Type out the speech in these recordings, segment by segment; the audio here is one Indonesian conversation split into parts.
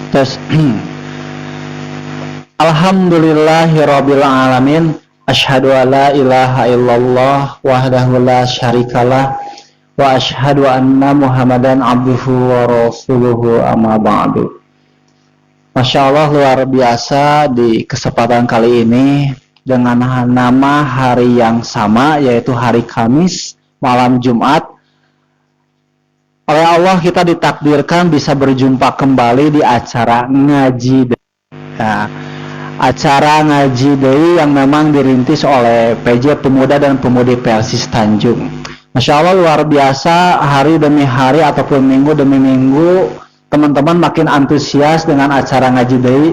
Terus Alhamdulillahirabbil alamin. Asyhadu alla ilaha illallah wahdahu la syarikalah wa asyhadu anna Muhammadan abduhu wa rasuluhu amma ba'du. Masya Allah, luar biasa di kesempatan kali ini dengan nama hari yang sama, yaitu hari Kamis malam Jumat. Oleh Allah kita ditakdirkan bisa berjumpa kembali di acara ngaji. Nah, acara ngaji Dewi yang memang dirintis oleh PJ Pemuda dan Pemudi Persis Tanjung. Masya Allah, luar biasa, hari demi hari ataupun minggu demi minggu teman-teman makin antusias dengan acara ngaji Dewi.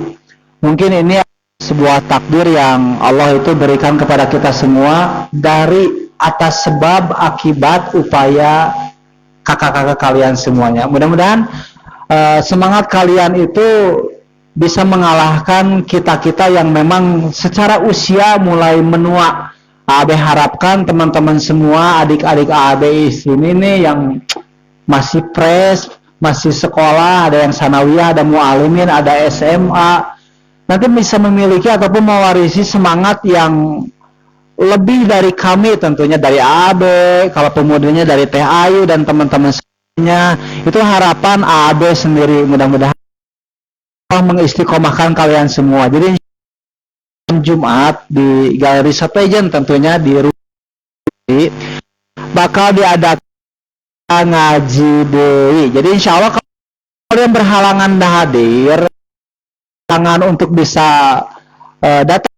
Mungkin ini sebuah takdir yang Allah itu berikan kepada kita semua dari atas sebab akibat upaya kakak-kakak kalian semuanya. Mudah-mudahan semangat kalian itu bisa mengalahkan kita-kita yang memang secara usia mulai menua. Abe harapkan teman-teman semua, adik-adik Abe sini nih yang masih fresh, masih sekolah, ada yang sanawiyah, ada mu'alimin, ada SMA, nanti bisa memiliki ataupun mewarisi semangat yang lebih dari kami, tentunya dari Abe, kalau pemudanya dari Teh Ayu dan teman-teman semuanya. Itu harapan Abe sendiri, mudah-mudahan mengistiqomahkan kalian semua. Jadi Jumat di Galeri Sepejen tentunya di Rudi bakal diadakan ngaji Dewi. Jadi insya Allah kalau kalian berhalangan hadir, jangan untuk bisa datang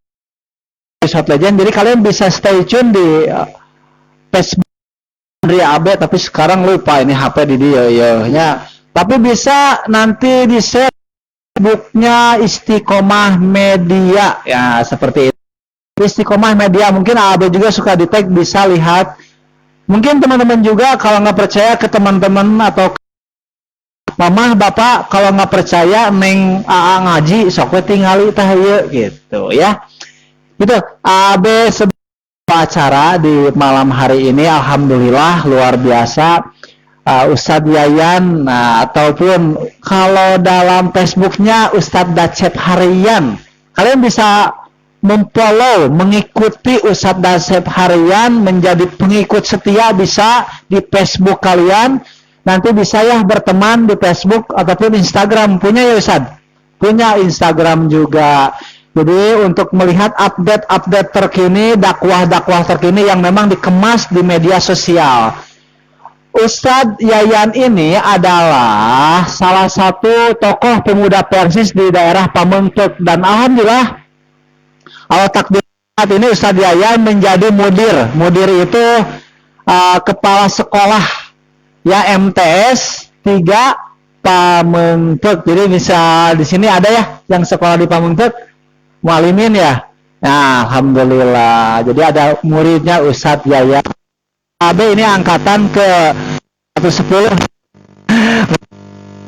di Shot Legend. Jadi kalian bisa stay tune di Facebook dari Abe, tapi sekarang lupa ini HP di dia ya. Tapi bisa nanti di share Facebooknya Istiqomah Media ya, seperti itu. Istiqomah Media, mungkin Abe juga suka di tag, bisa lihat. Mungkin teman-teman juga kalau nggak percaya ke teman-teman atau mama bapak, kalau nggak percaya neng AA ngaji sok tinggali tah gitu ya. Itu Abe acara di malam hari ini, alhamdulillah luar biasa. Ustadz Yayan, ataupun kalau dalam Facebooknya Ustadz Dacep Harian, kalian bisa memfollow, mengikuti Ustadz Dacep Harian, menjadi pengikut setia bisa di Facebook kalian. Nanti bisa ya berteman di Facebook ataupun Instagram. Punya ya Ustadz? Punya Instagram juga. Jadi untuk melihat update-update terkini, dakwah-dakwah terkini yang memang dikemas di media sosial. Ustadz Yayan ini adalah salah satu tokoh pemuda Persis di daerah Pamengpeuk, dan alhamdulillah Allah takdir ini Ustadz Yayan menjadi mudir. Mudir itu kepala sekolah ya MTS 3 Pamengpeuk. Jadi bisa di sini ada ya yang sekolah di Pamengpeuk, mualimin ya. Nah, alhamdulillah. Jadi ada muridnya Ustadz Yayan. Abe ini angkatan ke 110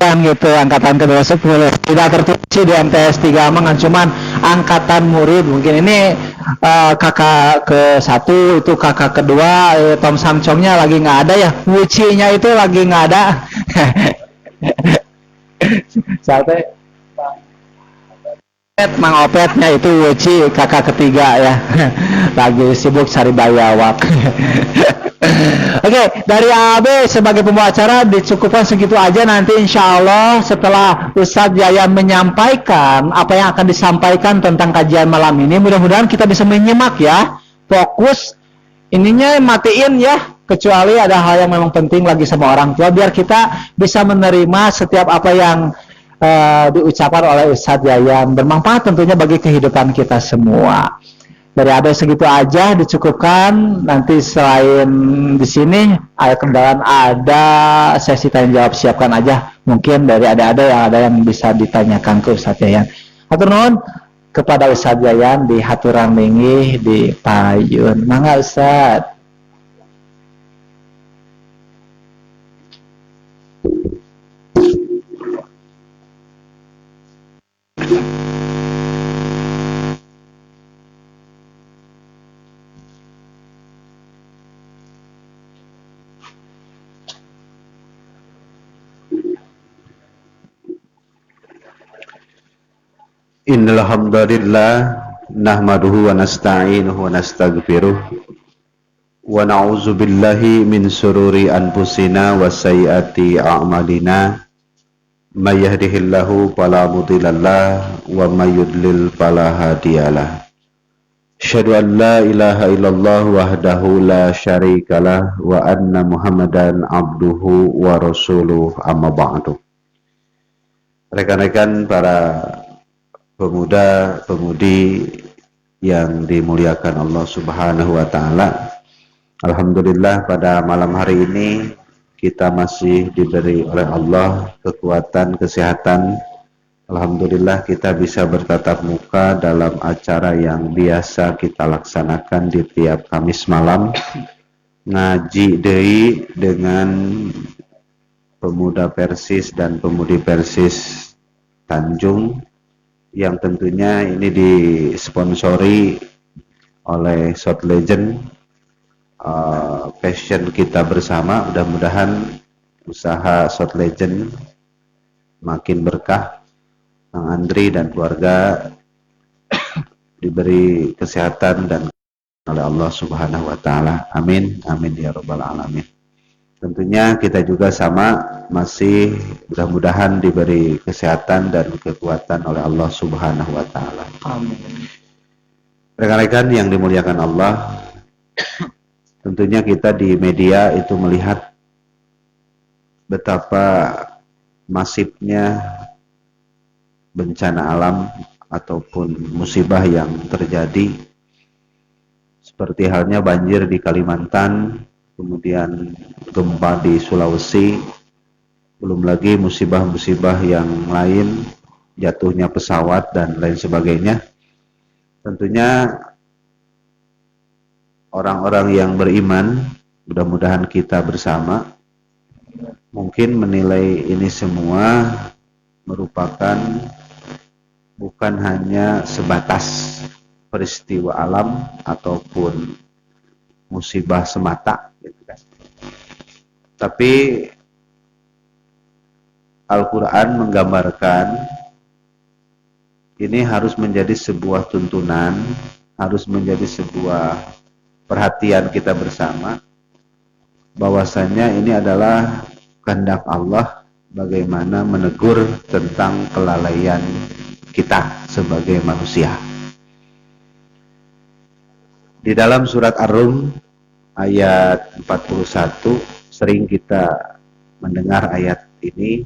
kan gitu, angkatan ke 210. Tidak tertulis di MTS 3 mangan, cuman angkatan murid. Mungkin ini kakak ke 1, itu kakak kedua, Tom Samcongnya lagi nggak ada ya, Wucinya itu lagi nggak ada. Sampai Mang Opetnya itu Wuci kakak ketiga ya. Lagi sibuk cari bayawak. Oke, dari Abe sebagai pembawa acara dicukupkan segitu aja. Nanti insya Allah setelah Ustadz Yayan menyampaikan apa yang akan disampaikan tentang kajian malam ini, mudah-mudahan kita bisa menyimak ya, fokus, ininya matiin ya, kecuali ada hal yang memang penting lagi sama orang tua, biar kita bisa menerima setiap apa yang diucapkan oleh Ustadz Yayan, bermanfaat tentunya bagi kehidupan kita semua. Dari Abe segitu aja dicukupkan. Nanti selain di sini ada kendaraan, ada sesi tanya jawab, siapkan aja. Mungkin dari ada yang bisa ditanyakan ke Ustadz Yayan. Hatur nuhun kepada Ustadz Yayan di haturan linggih di Payun. Mangga Ustadz. Innal hamdalillah nahmaduhu wa nasta'inuhu wa nastaghfiruh wa na'udzu billahi min sururi anfusina wa sayyiati a'malina may yahdihillahu fala mudhillalah wa may yudlil fala hadiyalah. Asyhadu an la ilaha illallah wahdahu la syarikalah wa anna Muhammadan abduhu wa rasuluh amma ba'du. Rekan-rekan para pemuda-pemudi yang dimuliakan Allah Subhanahu wa taala. Alhamdulillah pada malam hari ini kita masih diberi oleh Allah kekuatan, kesehatan. Alhamdulillah kita bisa bertatap muka dalam acara yang biasa kita laksanakan di tiap Kamis malam, ngaji deui dengan pemuda Persis dan pemudi Persis Tanjung, yang tentunya ini disponsori oleh Shot Legend, passion kita bersama. Mudah-mudahan usaha Shot Legend makin berkah, Bang Andri dan keluarga diberi kesehatan dan oleh Allah Subhanahu wa taala. Amin amin ya rabbal alamin. Tentunya kita juga sama, masih mudah-mudahan diberi kesehatan dan kekuatan oleh Allah Subhanahu wa taala. Amin. Rekan-rekan yang dimuliakan Allah, tentunya kita di media itu melihat betapa masifnya bencana alam ataupun musibah yang terjadi, seperti halnya banjir di Kalimantan, kemudian gempa di Sulawesi, belum lagi musibah-musibah yang lain, jatuhnya pesawat dan lain sebagainya. Tentunya orang-orang yang beriman, mudah-mudahan kita bersama, mungkin menilai ini semua merupakan bukan hanya sebatas peristiwa alam ataupun musibah semata, gitu kan. Tapi Al-Quran menggambarkan ini harus menjadi sebuah tuntunan, harus menjadi sebuah perhatian kita bersama, bahwasanya ini adalah kehendak Allah bagaimana menegur tentang kelalaian kita sebagai manusia. Di dalam surat Ar-Rum ayat 41 sering kita mendengar ayat ini,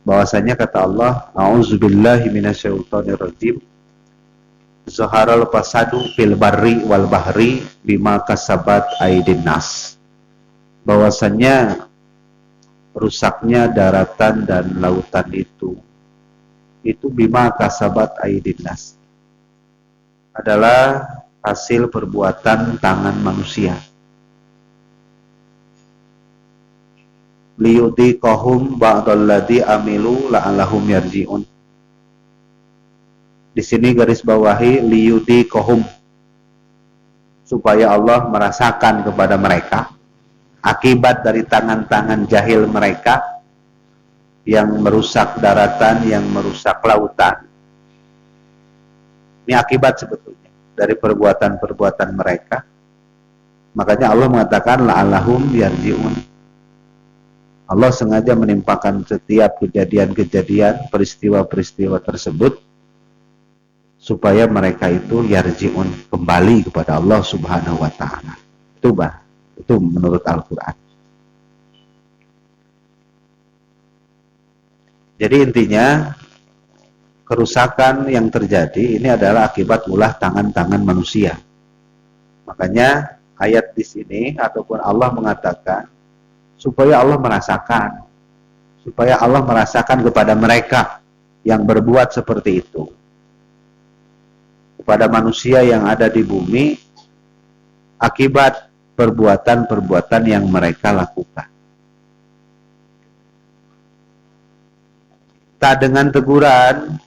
bahwasanya kata Allah, a'udzubillahi minasyaitonirrajim, zaharal fasadu fil barri wal bahri bima kasabat aydin nas. Bahwasanya rusaknya daratan dan lautan itu bima kasabat aydin nas, adalah hasil perbuatan tangan manusia. Liyudhiqahum ba'dalladzi amilu la'allahum yarji'un. Di sini garis bawahi liyudhiqahum, supaya Allah merasakan kepada mereka akibat dari tangan-tangan jahil mereka yang merusak daratan, yang merusak lautan. Ini akibat sebetulnya dari perbuatan-perbuatan mereka. Makanya Allah mengatakan la'allahum yarji'un. Allah sengaja menimpakan setiap kejadian-kejadian, peristiwa-peristiwa tersebut supaya mereka itu yarji'un, kembali kepada Allah Subhanahu wa taala. Itu menurut Al-Qur'an. Jadi intinya kerusakan yang terjadi ini adalah akibat ulah tangan-tangan manusia. Makanya ayat di sini ataupun Allah mengatakan supaya Allah merasakan kepada mereka yang berbuat seperti itu, kepada manusia yang ada di bumi, akibat perbuatan-perbuatan yang mereka lakukan. Tak dengan teguran,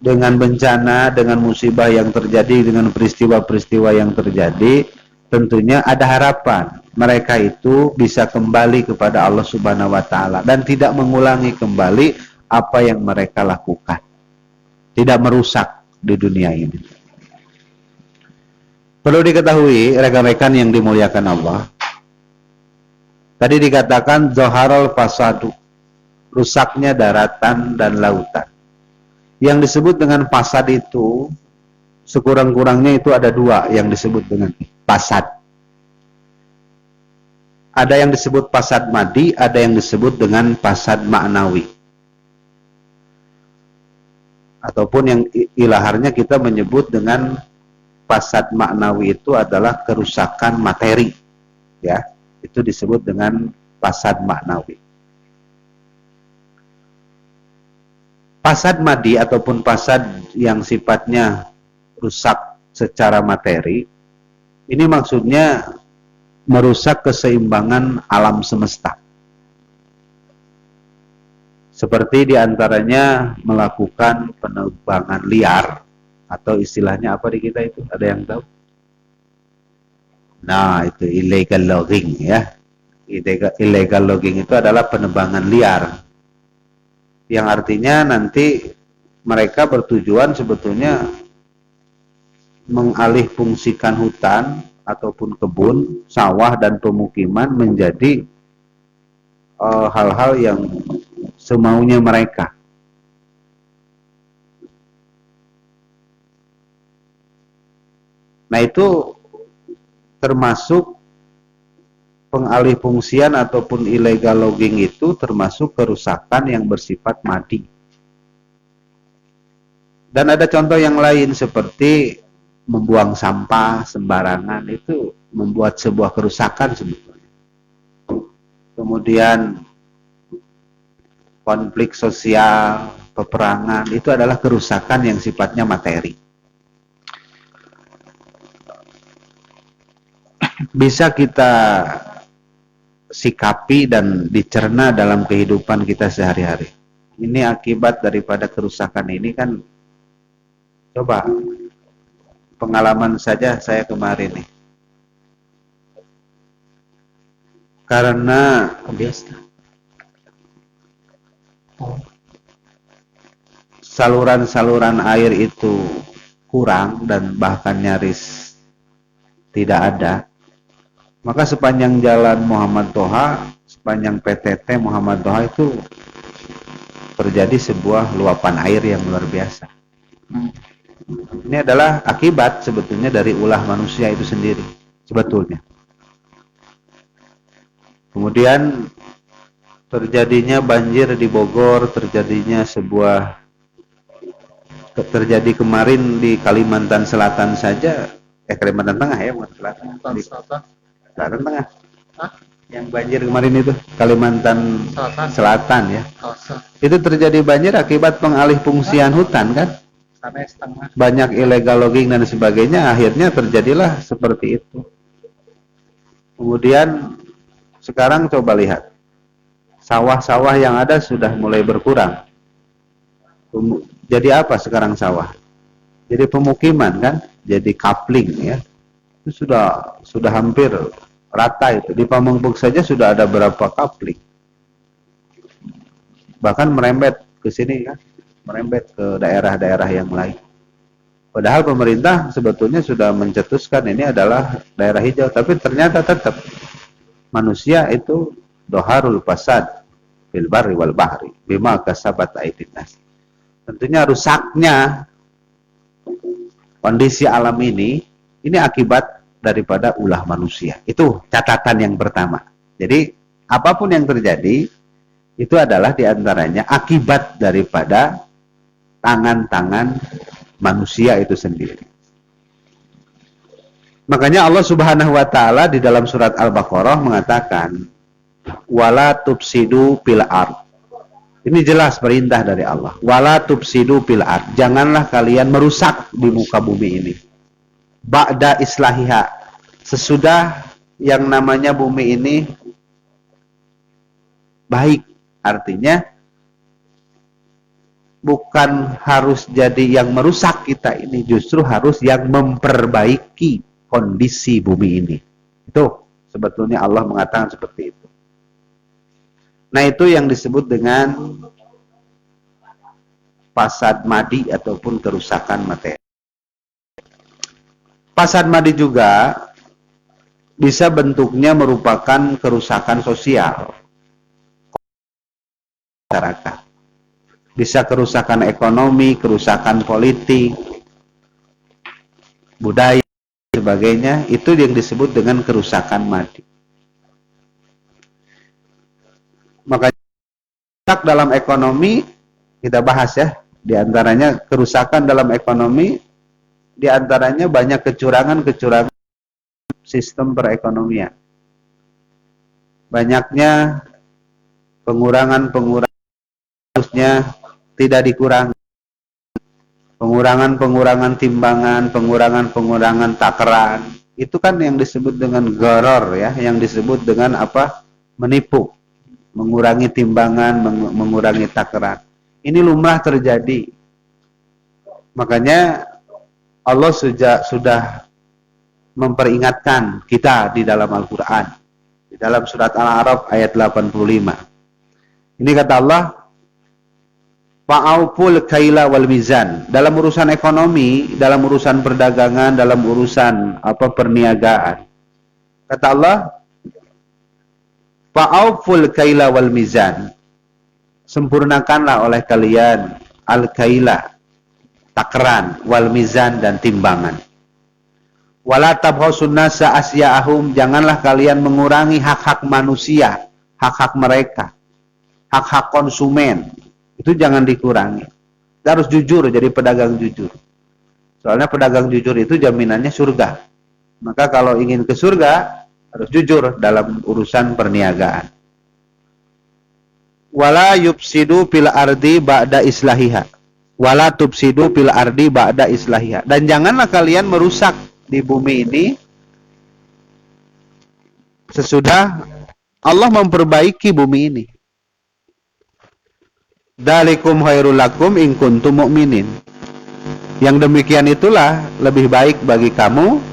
dengan bencana, dengan musibah yang terjadi, dengan peristiwa-peristiwa yang terjadi, tentunya ada harapan mereka itu bisa kembali kepada Allah Subhanahu wa taala dan tidak mengulangi kembali apa yang mereka lakukan. Tidak merusak di dunia ini. Perlu diketahui rekan-rekan yang dimuliakan Allah, tadi dikatakan zaharal fasadu, rusaknya daratan dan lautan. Yang disebut dengan fasad itu sekurang-kurangnya itu ada dua yang disebut dengan fasad. Ada yang disebut fasad madi, ada yang disebut dengan fasad maknawi. Ataupun yang ilaharnya kita menyebut dengan fasad maknawi itu adalah kerusakan materi. Ya, itu disebut dengan fasad maknawi. Fasad madi ataupun fasad yang sifatnya rusak secara materi, ini maksudnya merusak keseimbangan alam semesta. Seperti diantaranya melakukan penebangan liar, atau istilahnya apa di kita itu? Ada yang tahu? Nah, itu illegal logging ya. Illegal logging itu adalah penebangan liar. Yang artinya nanti mereka bertujuan sebetulnya mengalih fungsikan hutan ataupun kebun, sawah dan pemukiman menjadi hal-hal yang semaunya mereka. Nah, itu termasuk pengalih fungsian ataupun illegal logging itu termasuk kerusakan yang bersifat madi. Dan ada contoh yang lain seperti membuang sampah sembarangan, itu membuat sebuah kerusakan sebetulnya. Kemudian konflik sosial, peperangan, itu adalah kerusakan yang sifatnya materi. Bisa kita sikapi dan dicerna dalam kehidupan kita sehari-hari. Ini akibat daripada kerusakan ini kan, coba pengalaman saja saya kemarin nih. Karena saluran-saluran air itu kurang dan bahkan nyaris tidak ada, maka sepanjang jalan Muhammad Toha, sepanjang PTT Muhammad Toha itu terjadi sebuah luapan air yang luar biasa. Ini adalah akibat sebetulnya dari ulah manusia itu sendiri sebetulnya. Kemudian terjadinya banjir di Bogor, terjadi kemarin di Kalimantan Selatan saja, Kalimantan Tengah ya, bukan Selatan. Selatan Tengah. Hah? Yang banjir kemarin itu Kalimantan Selatan ya. Itu terjadi banjir akibat pengalih fungsian hutan kan? Banyak illegal logging dan sebagainya, akhirnya terjadilah seperti itu. Kemudian sekarang coba lihat, sawah-sawah yang ada sudah mulai berkurang. Jadi apa sekarang sawah? Jadi pemukiman kan? Jadi coupling ya. Itu sudah hampir rata itu. Di Pamengpeuk saja sudah ada berapa coupling. Bahkan merembet ke sini kan, merembet ke daerah-daerah yang lain. Padahal pemerintah sebetulnya sudah mencetuskan ini adalah daerah hijau, tapi ternyata tetap manusia itu doharul fasad fil barri wal bahri bima kasabat aydin nas. Tentunya rusaknya kondisi alam ini akibat daripada ulah manusia. Itu catatan yang pertama. Jadi apapun yang terjadi itu adalah diantaranya akibat daripada tangan-tangan manusia itu sendiri. Makanya Allah Subhanahu wa taala di dalam surat Al-Baqarah mengatakan wala tufsidu fil ard. Ini jelas perintah dari Allah. Wala tufsidu fil ard. Janganlah kalian merusak di muka bumi ini. Ba'da islahiha. Sesudah yang namanya bumi ini baik. Artinya bukan harus jadi yang merusak kita ini, justru harus yang memperbaiki kondisi bumi ini. Itu sebetulnya Allah mengatakan seperti itu. Nah, itu yang disebut dengan fasad madi ataupun kerusakan materi. Fasad madi juga bisa bentuknya merupakan kerusakan sosial masyarakat. Bisa kerusakan ekonomi, kerusakan politik, budaya, sebagainya. Itu yang disebut dengan kerusakan madi. Makanya dalam ekonomi kita bahas ya, di antaranya kerusakan dalam ekonomi, di antaranya banyak kecurangan-kecurangan sistem perekonomian. Banyaknya pengurangan-pengurangan harusnya tidak dikurangi. Pengurangan-pengurangan timbangan, pengurangan-pengurangan takaran. Itu kan yang disebut dengan gharar ya, yang disebut dengan apa? Menipu. Mengurangi timbangan, mengurangi takaran. Ini lumrah terjadi. Makanya Allah sudah memperingatkan kita di dalam Al-Quran. Di dalam surat Al-A'raf ayat 85. Ini kata Allah, fa'auful kaila wal mizan. Dalam urusan ekonomi, dalam urusan perdagangan, dalam urusan perniagaan. Kata Allah, fa'auful kaila wal mizan. Sempurnakanlah oleh kalian al-kaila, takaran, wal mizan dan timbangan. Wala tabghasun nasa asya'ahum, janganlah kalian mengurangi hak-hak manusia, hak-hak mereka, hak-hak konsumen. Itu jangan dikurangi. Kita harus jujur, jadi pedagang jujur. Soalnya pedagang jujur itu jaminannya surga. Maka kalau ingin ke surga, harus jujur dalam urusan perniagaan. Wala yufsidu fil ardi ba'da islahiha. Wala tufsidu fil ardi ba'da islahiha. Dan janganlah kalian merusak di bumi ini sesudah Allah memperbaiki bumi ini. Dalikum khairul lakum in kuntum mu'minin. Yang demikian itulah lebih baik bagi kamu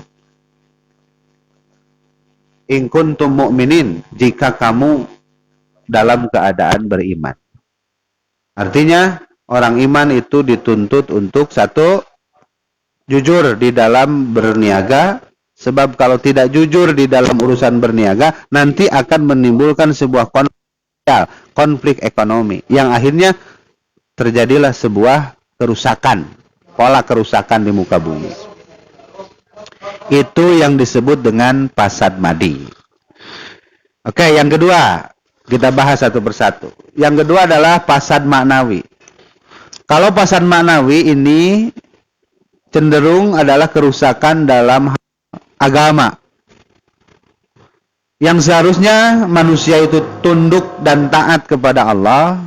in kuntum mu'minin, jika kamu dalam keadaan beriman. Artinya orang iman itu dituntut untuk satu, jujur di dalam berniaga, sebab kalau tidak jujur di dalam urusan berniaga nanti akan menimbulkan sebuah konflik ekonomi yang akhirnya terjadilah sebuah kerusakan, pola kerusakan di muka bumi. Itu yang disebut dengan fasad madi. Oke, yang kedua kita bahas satu persatu. Yang kedua adalah fasad maknawi. Kalau fasad maknawi ini cenderung adalah kerusakan dalam agama. Yang seharusnya manusia itu tunduk dan taat kepada Allah,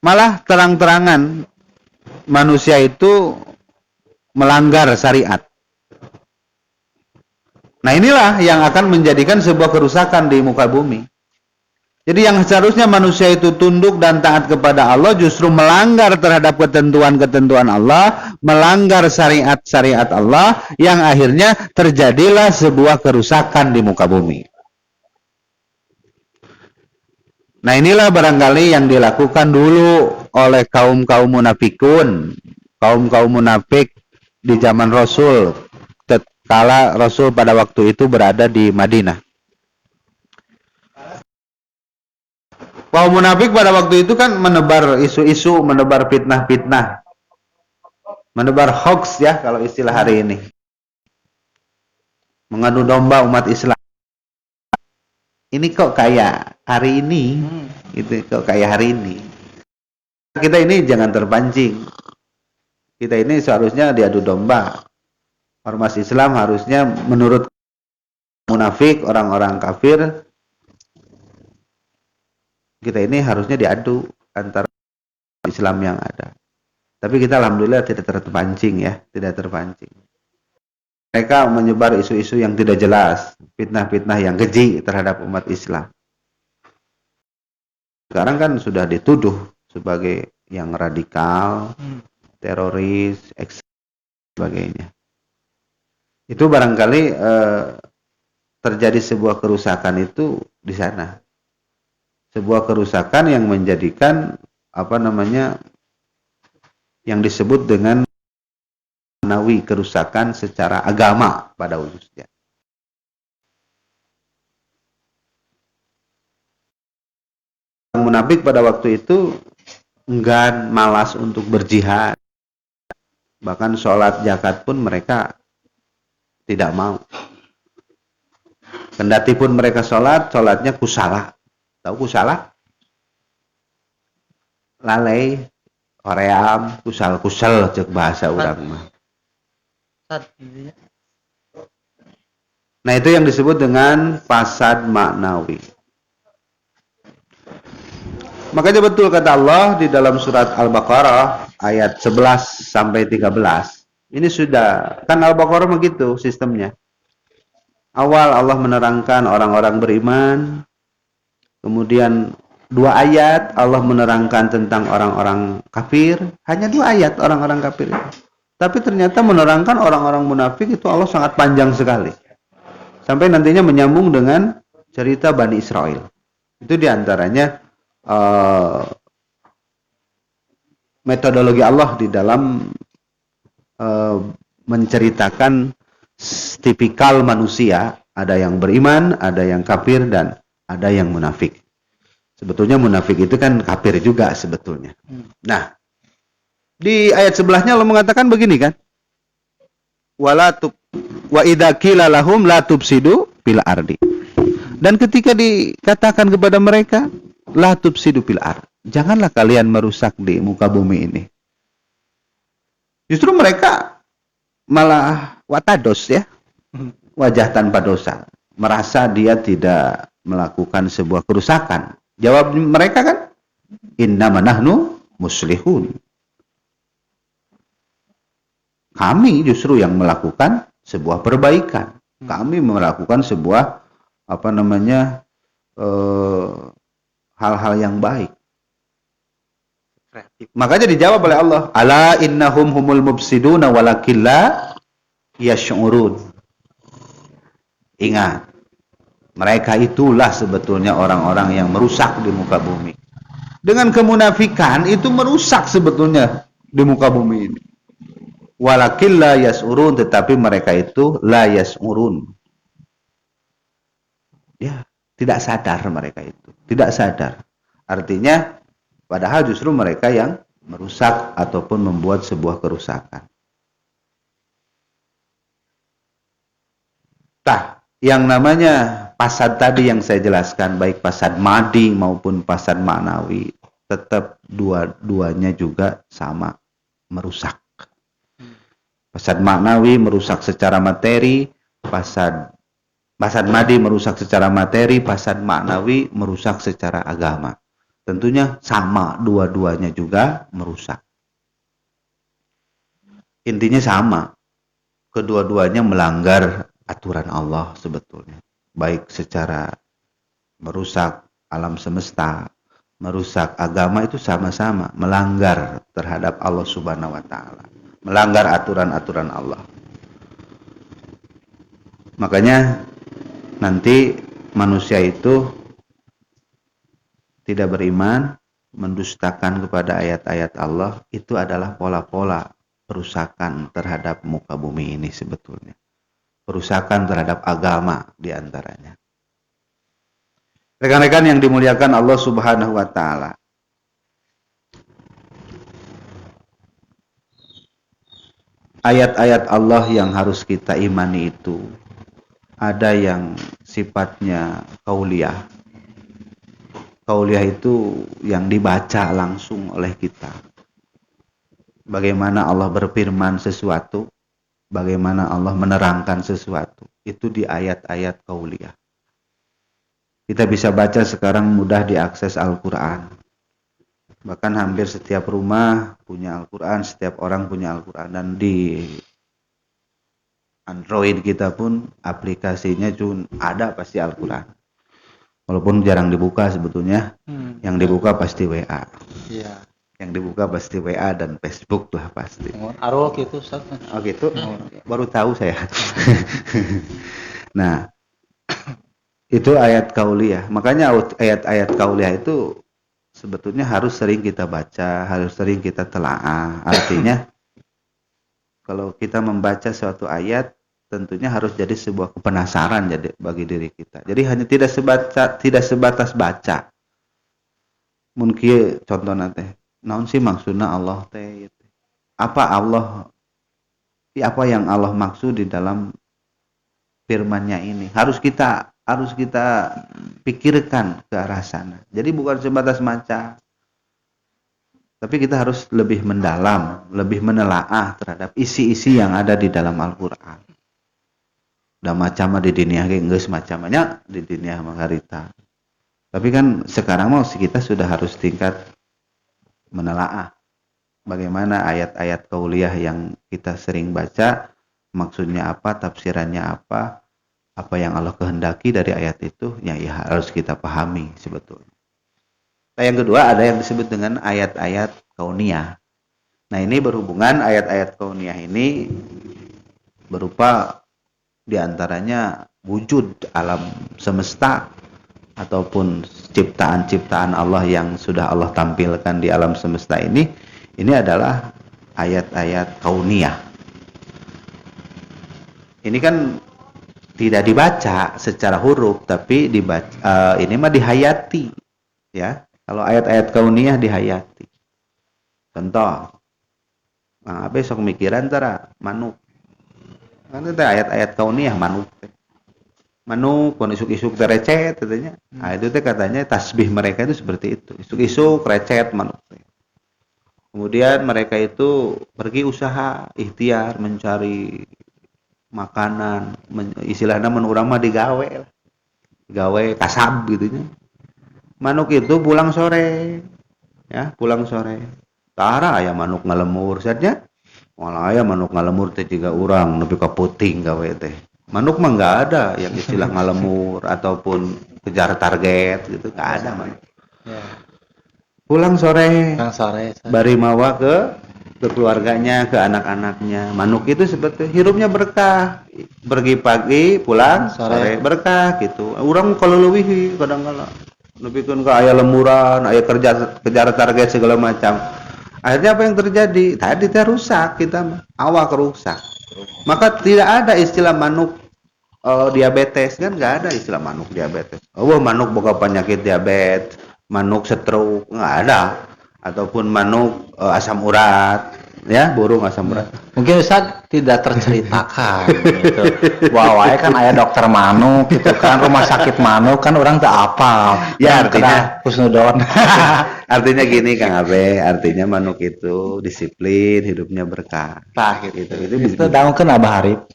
malah terang-terangan manusia itu melanggar syariat. Nah inilah yang akan menjadikan sebuah kerusakan di muka bumi. Jadi yang seharusnya manusia itu tunduk dan taat kepada Allah justru melanggar terhadap ketentuan-ketentuan Allah, melanggar syariat-syariat Allah, yang akhirnya terjadilah sebuah kerusakan di muka bumi. Nah inilah barangkali yang dilakukan dulu oleh kaum-kaum munafikun, kaum-kaum munafik di zaman Rasul, tatkala Rasul pada waktu itu berada di Madinah. Kaum munafik pada waktu itu kan menebar isu-isu, menebar fitnah-fitnah, menebar hoax ya kalau istilah hari ini, mengadu domba umat Islam. Ini kok kayak hari ini, gitu, kok kayak hari ini. Kita ini jangan terpancing. Kita ini seharusnya diadu domba. Ormas Islam harusnya menurut munafik, orang-orang kafir, kita ini harusnya diadu antara Islam yang ada. Tapi kita alhamdulillah tidak terpancing ya, tidak terpancing. Mereka menyebar isu-isu yang tidak jelas, fitnah-fitnah yang keji terhadap umat Islam. Sekarang kan sudah dituduh sebagai yang radikal, teroris, sebagainya. Itu barangkali terjadi sebuah kerusakan itu di sana. Sebuah kerusakan yang menjadikan yang disebut dengan ma'nawi, kerusakan secara agama pada khususnya. Orang munafik pada waktu itu enggan, malas untuk berjihad. Bahkan sholat zakat pun mereka tidak mau. Kendati pun mereka sholatnya kusala. Tahu kusala? Lalai, hoream, kusal cek bahasa orang mah. Nah, itu yang disebut dengan fasad maknawi. Makanya betul kata Allah di dalam surat Al-Baqarah ayat 11 sampai 13. Ini sudah, kan Al-Baqarah begitu sistemnya. Awal Allah menerangkan orang-orang beriman. Kemudian 2 ayat Allah menerangkan tentang orang-orang kafir. Hanya 2 ayat orang-orang kafir itu. Tapi ternyata menerangkan orang-orang munafik itu Allah sangat panjang sekali. Sampai nantinya menyambung dengan cerita Bani Israel. Itu diantaranya metodologi Allah di dalam menceritakan tipikal manusia, ada yang beriman, ada yang kafir, dan ada yang munafik. Sebetulnya munafik itu kan kafir juga sebetulnya. Nah, di ayat sebelahnya Allah mengatakan begini kan, wa idza qila lahum la tufsidu fil ardi. Dan ketika dikatakan kepada mereka, la tufsidu fil ard, janganlah kalian merusak di muka bumi ini. Justru mereka malah watados ya, wajah tanpa dosa, merasa dia tidak melakukan sebuah kerusakan. Jawab mereka kan, innama nahnu muslihun. Kami justru yang melakukan sebuah perbaikan. Kami melakukan sebuah hal-hal yang baik. Makanya dijawab oleh Allah, ala innahum humul mufsiduna walakin la yash'urun. Ingat, mereka itulah sebetulnya orang-orang yang merusak di muka bumi. Dengan kemunafikan itu merusak sebetulnya di muka bumi ini. Walakin la yash'urun, tetapi mereka itu la yash'urun. Ya, tidak sadar mereka itu. Tidak sadar. Artinya, padahal justru mereka yang merusak ataupun membuat sebuah kerusakan. Nah, yang namanya fasad tadi yang saya jelaskan, baik fasad madi maupun fasad ma'nawi, tetap dua-duanya juga sama, merusak. Fasad ma'nawi merusak secara materi, fasad madi merusak secara materi, fasad ma'nawi merusak secara agama. Tentunya sama, dua-duanya juga merusak. Intinya sama. Kedua-duanya melanggar aturan Allah sebetulnya. Baik secara merusak alam semesta, merusak agama, itu sama-sama melanggar terhadap Allah Subhanahu wa taala. Melanggar aturan-aturan Allah. Makanya nanti manusia itu tidak beriman, mendustakan kepada ayat-ayat Allah, itu adalah pola-pola perusakan terhadap muka bumi ini sebetulnya. Perusakan terhadap agama diantaranya. Rekan-rekan yang dimuliakan Allah Subhanahu wa taala. Ayat-ayat Allah yang harus kita imani itu ada yang sifatnya qauliyah. Qauliyah itu yang dibaca langsung oleh kita. Bagaimana Allah berfirman sesuatu, bagaimana Allah menerangkan sesuatu, itu di ayat-ayat qauliyah. Kita bisa baca sekarang mudah diakses Al-Quran. Bahkan hampir setiap rumah punya Al-Quran, setiap orang punya Al-Quran. Dan di Android kita pun aplikasinya ada pasti Al-Quran. Walaupun jarang dibuka sebetulnya, yang dibuka pasti WA. Iya. Yang dibuka pasti WA dan Facebook lah pasti. Arwah gitu, Ustaz. Oh gitu? Baru tahu saya. Nah, itu ayat qauliyah. Makanya ayat-ayat qauliyah itu sebetulnya harus sering kita baca, harus sering kita telaah. Artinya kalau kita membaca suatu ayat, tentunya harus jadi sebuah kepenasaran jadi bagi diri kita. Jadi hanya tidak sebatas baca. Mungkin contohnya teh, naon sih maksudna Allah teh? Apa yang Allah maksud di dalam firman-Nya ini? Harus kita pikirkan ke arah sana. Jadi bukan sebatas baca, tapi kita harus lebih mendalam, lebih menelaah terhadap isi-isi yang ada di dalam Al-Qur'an. Udah macam di dunia ge geus macamnya di dunia mangharita. Tapi kan sekarang mau kita sudah harus tingkat menelaah bagaimana ayat-ayat qauliyah yang kita sering baca, maksudnya apa, tafsirannya apa yang Allah kehendaki dari ayat itu, yang ya harus kita pahami sebetulnya. Nah, yang kedua ada yang disebut dengan ayat-ayat kauniyah. Nah, ini berhubungan ayat-ayat kauniyah ini berupa diantaranya wujud alam semesta ataupun ciptaan-ciptaan Allah yang sudah Allah tampilkan di alam semesta ini adalah ayat-ayat kauniyah. Ini kan tidak dibaca secara huruf, tapi dibaca, ini mah dihayati, ya. Kalau ayat-ayat kauniyah dihayati. Contoh, besok mikiran tara manuk. Kan itu ayat-ayat kauniyah manuk. Manuk, kon isuk-isuk recet katanya. Nah, itu teh katanya tasbih mereka itu seperti itu. Isuk-isuk recet manuk. Kemudian mereka itu pergi usaha, ikhtiar mencari makanan, istilahnya mun urang mah digawe lah. Gawe kasab gitu nya. Manuk itu pulang sore. Ya, pulang sore. Tara aya manuk ngalemur saja. Walau aya manuk ngalemur teh juga urang nepi ka puting gawe teh. Manuk mah enggak ada yang istilah ngalemur ataupun kejar target gitu, enggak ada manuk. Ya. Pulang sore. Bari mawa ke keluarganya, ke anak-anaknya. Manuk itu seperti hidupnya berkah. Pergi pagi, pulang sore berkah gitu. Urang kalau leuwih kadang-kala nepikeun ka aya lemuran, aya kejar target segala macam. Akhirnya apa yang terjadi? Tadi teh rusak kita mah. Awak rusak. Maka tidak ada istilah manuk diabetes, kan enggak ada istilah manuk diabetes. Oh, manuk boga penyakit diabetes, manuk stroke, enggak ada. Ataupun manuk asam urat, ya, burung asam urat. Mungkin Ustaz tidak terceritakan gitu. Bahwa kan aya dokter manuk gitu kan, rumah sakit manuk kan orang tak apal. Ya, artinya kusnudon. Artinya gini Kang Abe, artinya manuk itu disiplin, hidupnya berkah. Tah gitu. Itu daunkeun Abah Harip.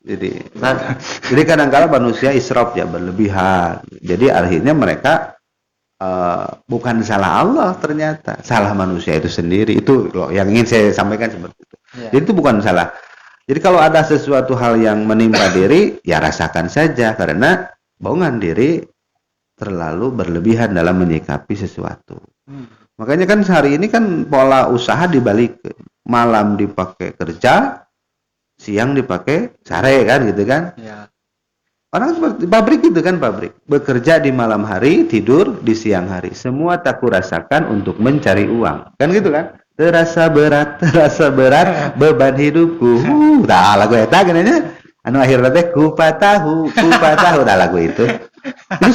Jadi kadang-kala manusia israf ya, berlebihan. Jadi akhirnya mereka bukan salah Allah ternyata, salah manusia itu sendiri. Itu loh yang ingin saya sampaikan seperti itu. Ya. Jadi itu bukan salah. Jadi kalau ada sesuatu hal yang menimpa diri, ya rasakan saja, karena bohongan diri terlalu berlebihan dalam menyikapi sesuatu. Makanya kan hari ini kan pola usaha dibalik, malam dipakai kerja, siang dipakai sare kan gitu kan? Ya. Orang seperti pabrik gitu kan, pabrik bekerja di malam hari, tidur di siang hari. Semua tak kurasakan untuk mencari uang, kan gitu kan? Terasa berat beban hidupku. Dah lagu eta geunya. Anu akhirna teh kupatahu dah lagu itu. Ini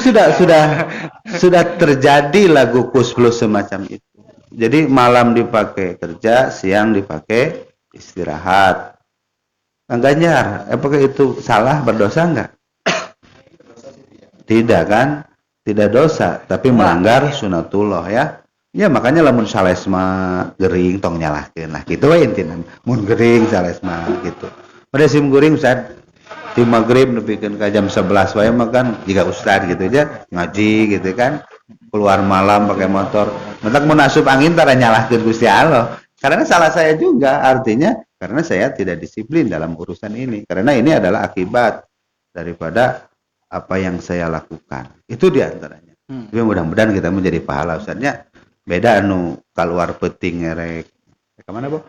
sudah terjadi lagu Kus Plus semacam itu. Jadi malam dipakai kerja, siang dipakai istirahat. Kang Ganjar, apakah itu salah, berdosa enggak? Tidak kan? Tidak dosa, tapi melanggar sunatullah ya. Ya makanya lamun salesma gering tong nyalahkeun lah gitu we intina. Mun gering salesma gitu. Pada sim gering Ustaz di maghrib nepikeun ka jam 11 wae mah kan jiga ustaz gitu aja ngaji gitu kan. Keluar malam pakai motor. Mentak mun asup angin tara nyalahkeun Gusti Allah. Karena salah saya juga, artinya karena saya tidak disiplin dalam urusan ini. Karena ini adalah akibat daripada apa yang saya lakukan. Itu diantaranya. Tapi mudah-mudahan kita menjadi pahala Ustaznya. Beda anu keluar peting ngerek. Kemana, Bu?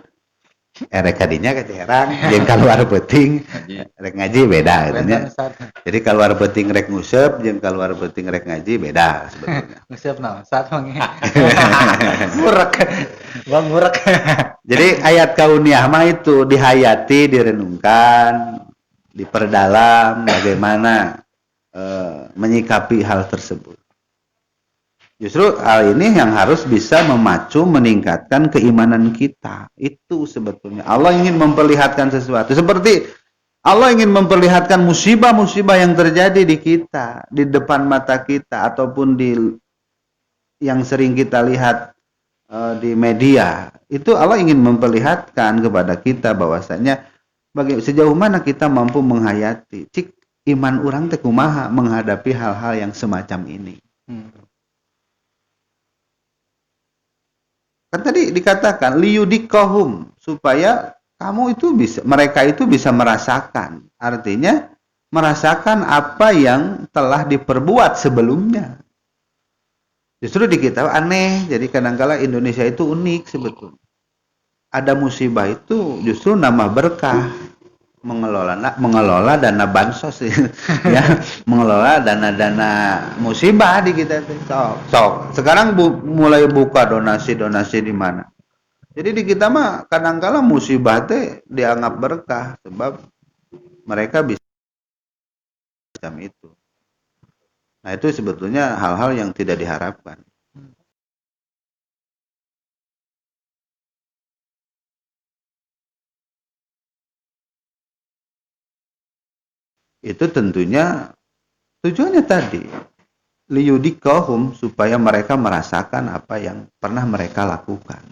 Rek kadinya kecerang jeung keluar peuting rek ngaji beda gitu nya. Jadi keluar peuting rek nguseup jeung keluar peuting rek ngaji beda sebetulnya. Nguseup naon? Saat mangi. Murek. Bang murek. Jadi ayat kauniyah mah itu dihayati, direnungkan, diperdalam bagaimana menyikapi hal tersebut. Justru hal ini yang harus bisa memacu, meningkatkan keimanan kita. Itu sebetulnya. Allah ingin memperlihatkan sesuatu. Seperti Allah ingin memperlihatkan musibah-musibah yang terjadi di kita, di depan mata kita, ataupun di yang sering kita lihat di media. Itu Allah ingin memperlihatkan kepada kita bahwasanya sejauh mana kita mampu menghayati. Cik iman orang teh kumaha menghadapi hal-hal yang semacam ini. Kan tadi dikatakan liyudikahum, supaya kamu itu bisa, mereka itu bisa merasakan. Artinya merasakan apa yang telah diperbuat sebelumnya. Justru di kita aneh, jadi kadang-kala Indonesia itu unik sebetulnya. Ada musibah itu justru nambah berkah. Mengelola dana bansos ya, mengelola dana-dana musibah di kita tuh. Sok. Sekarang mulai buka donasi di mana. Jadi di kita mah kadang-kala musibah teh dianggap berkah sebab mereka bisa macam itu. Nah, itu sebetulnya hal-hal yang tidak diharapkan. Itu tentunya tujuannya tadi liyudikahum, supaya mereka merasakan apa yang pernah mereka lakukan.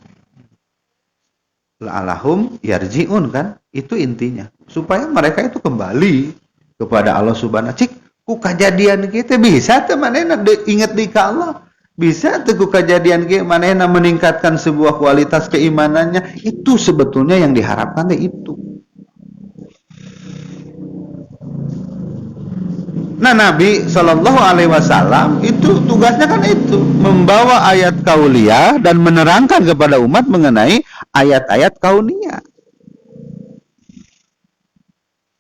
La'alahum yarji'un, kan itu intinya, supaya mereka itu kembali kepada Allah Subhanahu. Cik ku kejadian kita bisa teh manehna inget di Allah, bisa tuh ku kejadian kieu manehna meningkatkan sebuah kualitas keimanannya. Itu sebetulnya yang diharapkan teh itu. Nah, Nabi Shallallahu Alaihi Wasallam itu tugasnya kan itu, membawa ayat kauliyah dan menerangkan kepada umat mengenai ayat-ayat kauniyah.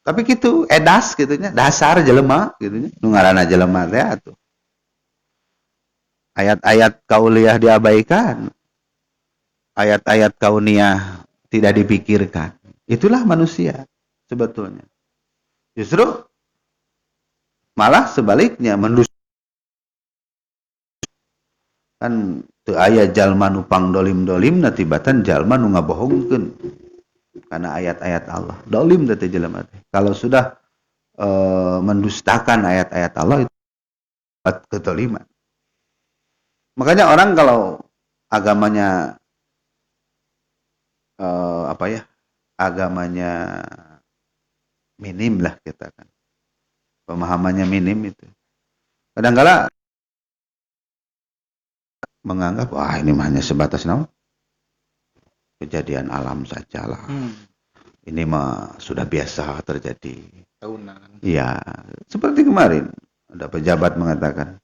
Tapi gitu, edas gitunya, dasar jelema gitunya, nu ngaranna jelema teh atuh. Ayat-ayat kauliyah diabaikan, ayat-ayat kauniyah tidak dipikirkan. Itulah manusia sebetulnya. Justru malah sebaliknya mendusta, kan teu aya jalma nu pangdolim-dolim natibatan jalma nu ngabohongkeun karena ayat-ayat Allah. Dolim teh jelema teh. Kalau sudah mendustakan ayat-ayat Allah itu ketoliman. Makanya orang kalau agamanya agamanya minim lah kita kan. Pemahamannya minim itu. Kadang-kala menganggap, wah ini hanya sebatas kejadian alam sajalah. Ini mah sudah biasa terjadi. Tahunan. Iya, seperti kemarin ada pejabat mengatakan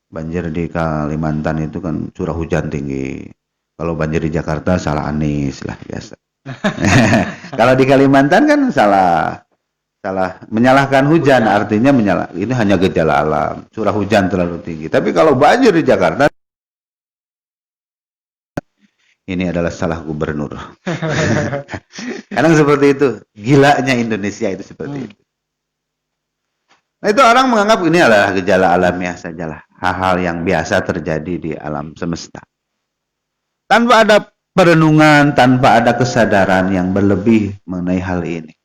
banjir di Kalimantan itu kan curah hujan tinggi. Kalau banjir di Jakarta salah Anies lah biasa. Kalau di Kalimantan kan salah menyalahkan hujan, artinya ini hanya gejala alam, curah hujan terlalu tinggi. Tapi kalau banjir di Jakarta, ini adalah salah gubernur. Kadang seperti itu, gilanya Indonesia itu seperti itu. Nah, itu orang menganggap ini adalah gejala alamiah sajalah, hal-hal yang biasa terjadi di alam semesta. Tanpa ada perenungan, tanpa ada kesadaran yang berlebih mengenai hal ini.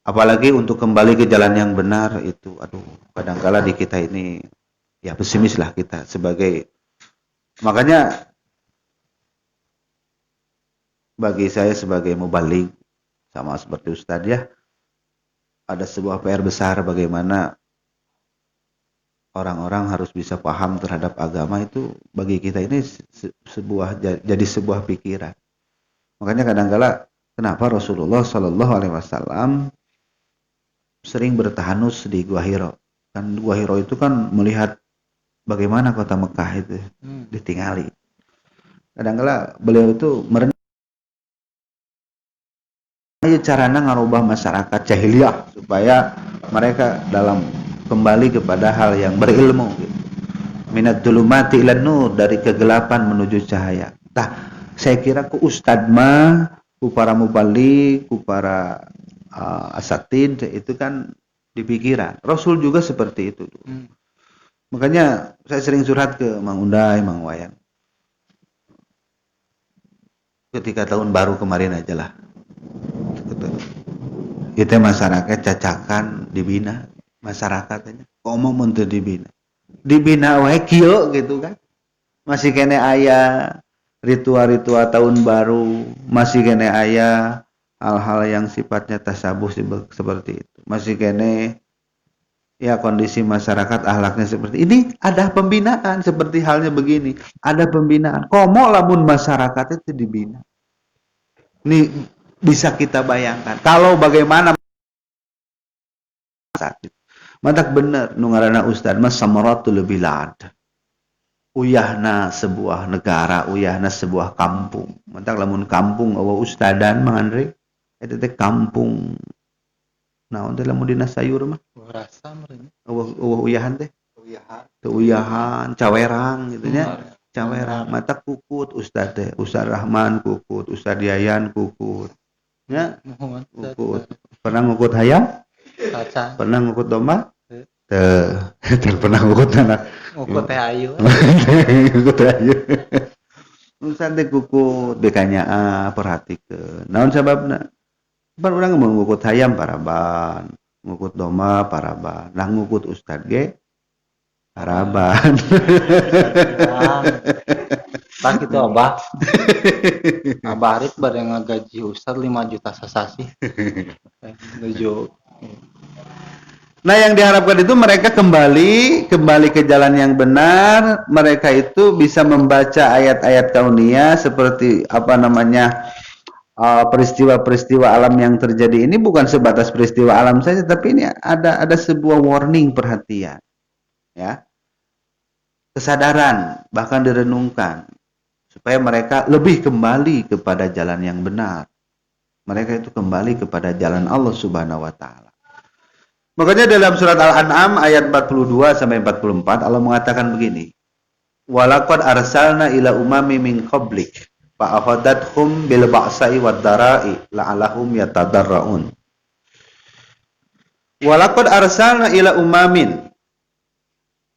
Apalagi untuk kembali ke jalan yang benar itu, aduh, kadangkala di kita ini ya pesimis lah kita sebagai, makanya bagi saya sebagai mubalik sama seperti Ustadz ya, ada sebuah PR besar bagaimana orang-orang harus bisa paham terhadap agama itu, bagi kita ini jadi sebuah pikiran. Makanya kadangkala kenapa Rasulullah Shallallahu Alaihi Wasallam sering bertahanus di Gua Hiro. Kan Gua Hiro itu kan melihat bagaimana kota Mekah itu ditinggali. Kadang-kala beliau itu merenung Ayo carana ngarubah masyarakat jahiliyah supaya mereka kembali kepada hal yang berilmu gitu. Minad dzulumati ilan nur, dari kegelapan menuju cahaya. Tah, saya kira ku ustad mah, ku para mubalik, ku para asatid itu kan di pikiran. Rasul juga seperti itu. Makanya saya sering curhat ke Mang Undai, Mang Wayan. Ketika tahun baru kemarin aja lah. Kita masyarakat cacakan dibina. Masyarakatnya. Ngomong untuk dibina. Dibina wae kieu gitu kan. Masih kene aya ritual-ritual tahun baru. Masih kene aya hal-hal yang sifatnya tasabuh seperti itu. Masih kene ya kondisi masyarakat ahlaknya seperti ini. Ada pembinaan seperti halnya begini. Ada pembinaan. Komo lamun masyarakat itu dibina. Ini bisa kita bayangkan. Kalau bagaimana matak bener nu ngaranna ustad mah samaratul bilad. Uyahna sebuah negara, uyahna sebuah kampung. Matak lamun kampung eueuh ustadan Mang Andre, eta teh kampung. Naon teh lamun dina sayur mah? Rasa meureun. Eueuh uyahan teh. Uyahan, cawerang gitu nya. Cawerang, matak kukut ustad teh. Ustad Rahman kukut, Ustad Yayan kukut. Ya, kukut. Pernah ngukut hayam? Kaca. Pernah ngukut domba? Teu. Pernah ngukut anak. Ngukut teh ayu. Ngukut ayu. Ustad teh kukut bekanya perhatikeun. Naon sababna? Pan urang mau ngukut hayam paraban, ngukut domba paraban. Nah ngukut ustad ge paraban. Tak itu Abah. Abah Arif bare ngagaji ustad 5 juta sasasi. Menuju. Nah yang diharapkan itu mereka kembali ke jalan yang benar. Mereka itu bisa membaca ayat-ayat kauniyah seperti peristiwa-peristiwa alam yang terjadi ini bukan sebatas peristiwa alam saja, tapi ini ada sebuah warning, perhatian, ya, kesadaran, bahkan direnungkan supaya mereka lebih kembali kepada jalan yang benar. Mereka itu kembali kepada jalan Allah Subhanahu wa taala. Makanya dalam surat Al-An'am ayat 42 sampai 44 Allah mengatakan begini. Walaqad arsalna ila umami min qablik fa akhadathum bil ba'sa'i wad dara'i la'allahum yatadarra'un. Walaqad arsalna ila umamin,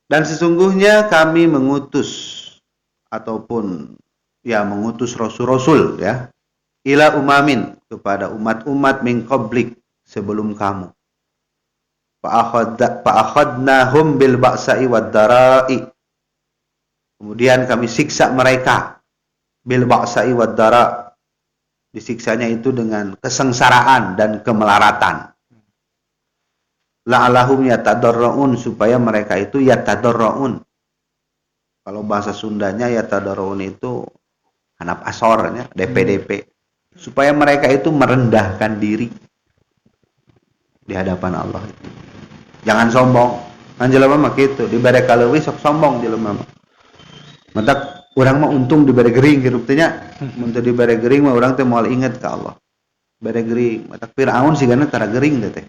dan sesungguhnya kami mengutus ataupun mengutus rasul-rasul ya, ila umamin, kepada umat-umat min qablik, sebelum kamu. Fa'akhadnahum bil ba'sa'i wad dara'i. Kemudian kami siksa mereka bil ba'sa'i wad dara'. Disiksanya itu dengan kesengsaraan dan kemelaratan. La'allahum yatadarra'un, supaya mereka itu yatadarra'un. Kalau bahasa Sundanya yatadarra'un itu hanap asornya, DP. Supaya mereka itu merendahkan diri di hadapan Allah. Jangan sombong. Kan jelema mah kitu, dibere kaleuwih sok sombong jelema mah. Matak urang mah untung dibere gering hirup teh nya. Mun teu dibere gering mah urang teh moal inget ka Allah. Bere gering, matak Firaun sigana tara gering teh.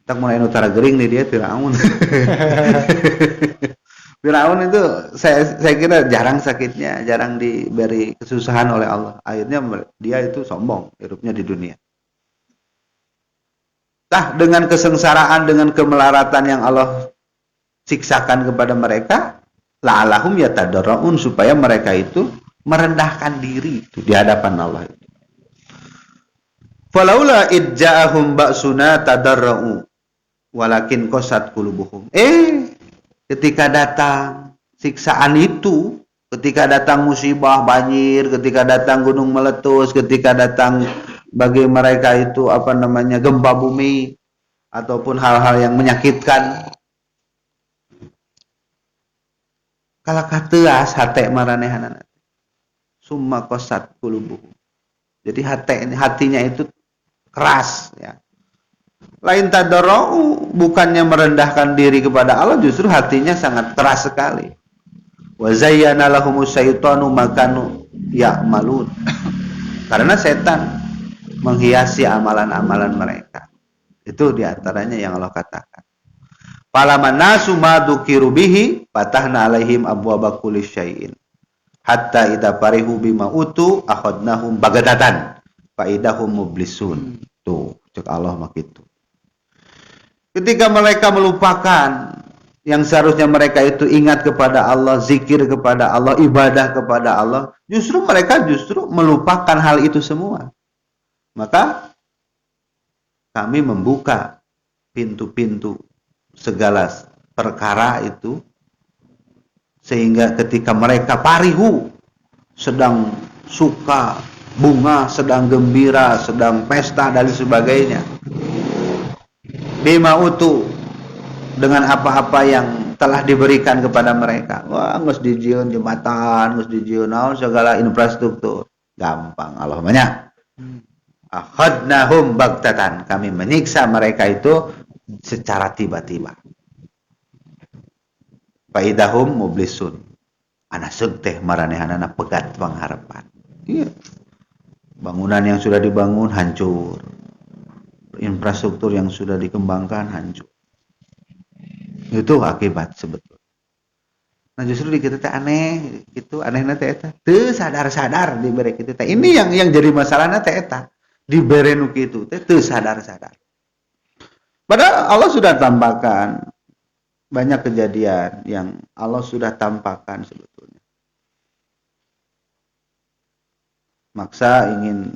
Tak mun anu tara gering nih dia Firaun. Firaun itu saya kira jarang sakitnya, jarang diberi kesusahan oleh Allah. Akhirnya dia itu sombong hidupnya di dunia. Dengan kesengsaraan, dengan kemelaratan yang Allah siksakan kepada mereka, la'allahum yatadarra'un, supaya mereka itu merendahkan diri di hadapan Allah. Falaula idja'ahum ba'suna tadarra'u walakin qasat qulubuhum. Ketika datang siksaan itu, ketika datang musibah banjir, ketika datang gunung meletus, ketika datang bagi mereka itu gempa bumi ataupun hal-hal yang menyakitkan, kalakateas hate maranehanana summa qasat qulubuhum. Jadi hatinya itu keras ya. Lain tadarra'u, bukannya merendahkan diri kepada Allah, justru hatinya sangat keras sekali. Wa zayyana lahumus syaitanu ma kanu ya'malun. Karena setan menghiasi amalan-amalan mereka. Itu diantaranya yang Allah katakan. Falaman nasu ma dzukiru bihi fatahna alaihim abwaaba kulli syai'in hatta idza farihu bima utu akhadnahum bagadatan fa idahum mublisun. Tuh, cek Allah mak itu. Ketika mereka melupakan yang seharusnya mereka itu ingat kepada Allah, zikir kepada Allah, ibadah kepada Allah, mereka melupakan hal itu semua. Maka kami membuka pintu-pintu segala perkara itu sehingga ketika mereka parihu, sedang suka, bunga, sedang gembira, sedang pesta dan sebagainya, bima utu, dengan apa-apa yang telah diberikan kepada mereka. Wah, geus dijieun jembatan, geus dijieun naon segala infrastruktur. Gampang Allah banyak. Akhadnahum bagtatan, kami menyiksa mereka itu secara tiba-tiba. Faidahum mublisun, ana seug teh maranehanana pegat pangharapan. Iya. Bangunan yang sudah dibangun hancur. Infrastruktur yang sudah dikembangkan hancur. Itu akibat sebetulnya. Nah justru di kita teh aneh, gitu anehna teh eta. Teu sadar-sadar dibere kitu teh. Ini yang jadi masalahna teh eta. Dibere nu kitu teh teu sadar-sadar. Padahal Allah sudah tampakkan banyak kejadian yang Allah sudah tampakkan sebetulnya. Maksa ingin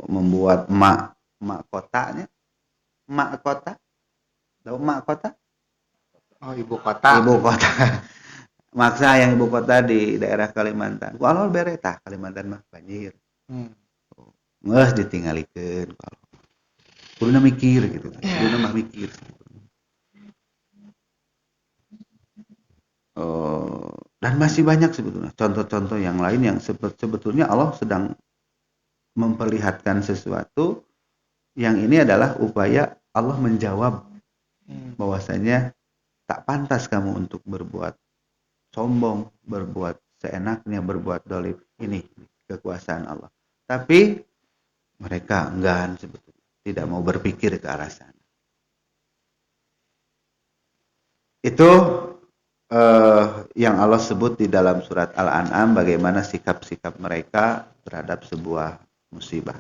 membuat mak kotanya, mak kota, tahu mak kota? Oh, ibu kota. Ibu kota. Maksa yang ibu kota di daerah Kalimantan. Ku Allah bere tah Kalimantan mah banjir. Geus ditinggalikeun ku Allah. Kuduna mikir gitu kan. Kuduna mah mikir. Dan masih banyak sebetulnya contoh-contoh yang lain yang sebetulnya Allah sedang memperlihatkan sesuatu yang ini adalah upaya Allah menjawab bahwasanya tak pantas kamu untuk berbuat sombong, berbuat seenaknya, berbuat dolim. Ini kekuasaan Allah. Tapi mereka enggan sebetulnya, tidak mau berpikir ke arah sana. Itu yang Allah sebut di dalam surat Al-An'am, bagaimana sikap-sikap mereka terhadap sebuah musibah.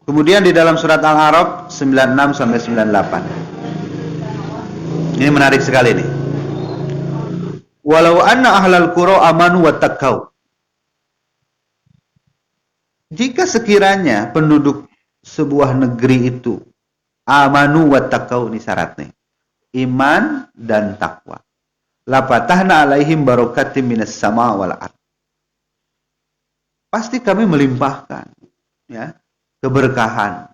Kemudian di dalam surat Al-A'raf 96 sampai 98. Ini menarik sekali nih. Walau anna ahlal qura amanu wattaqau. Jika sekiranya penduduk sebuah negeri itu amanu wattaqau, ini syaratnya. Iman dan takwa. La fatahna alaihim barakatim minas sama wal ard. Pasti kami melimpahkan ya keberkahan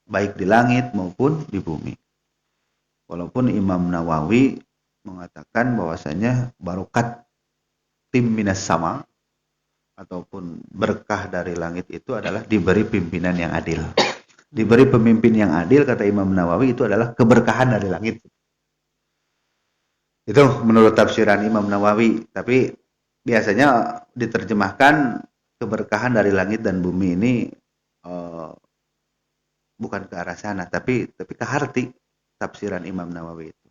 baik di langit maupun di bumi. Walaupun Imam Nawawi mengatakan bahwasanya barokat tim minas sama ataupun berkah dari langit itu adalah diberi pimpinan yang adil. Diberi pemimpin yang adil, kata Imam Nawawi, itu adalah keberkahan dari langit. Itu menurut tafsiran Imam Nawawi. Tapi biasanya diterjemahkan keberkahan dari langit dan bumi ini bukan ke arah sana, tapi ke arti tafsiran Imam Nawawi itu.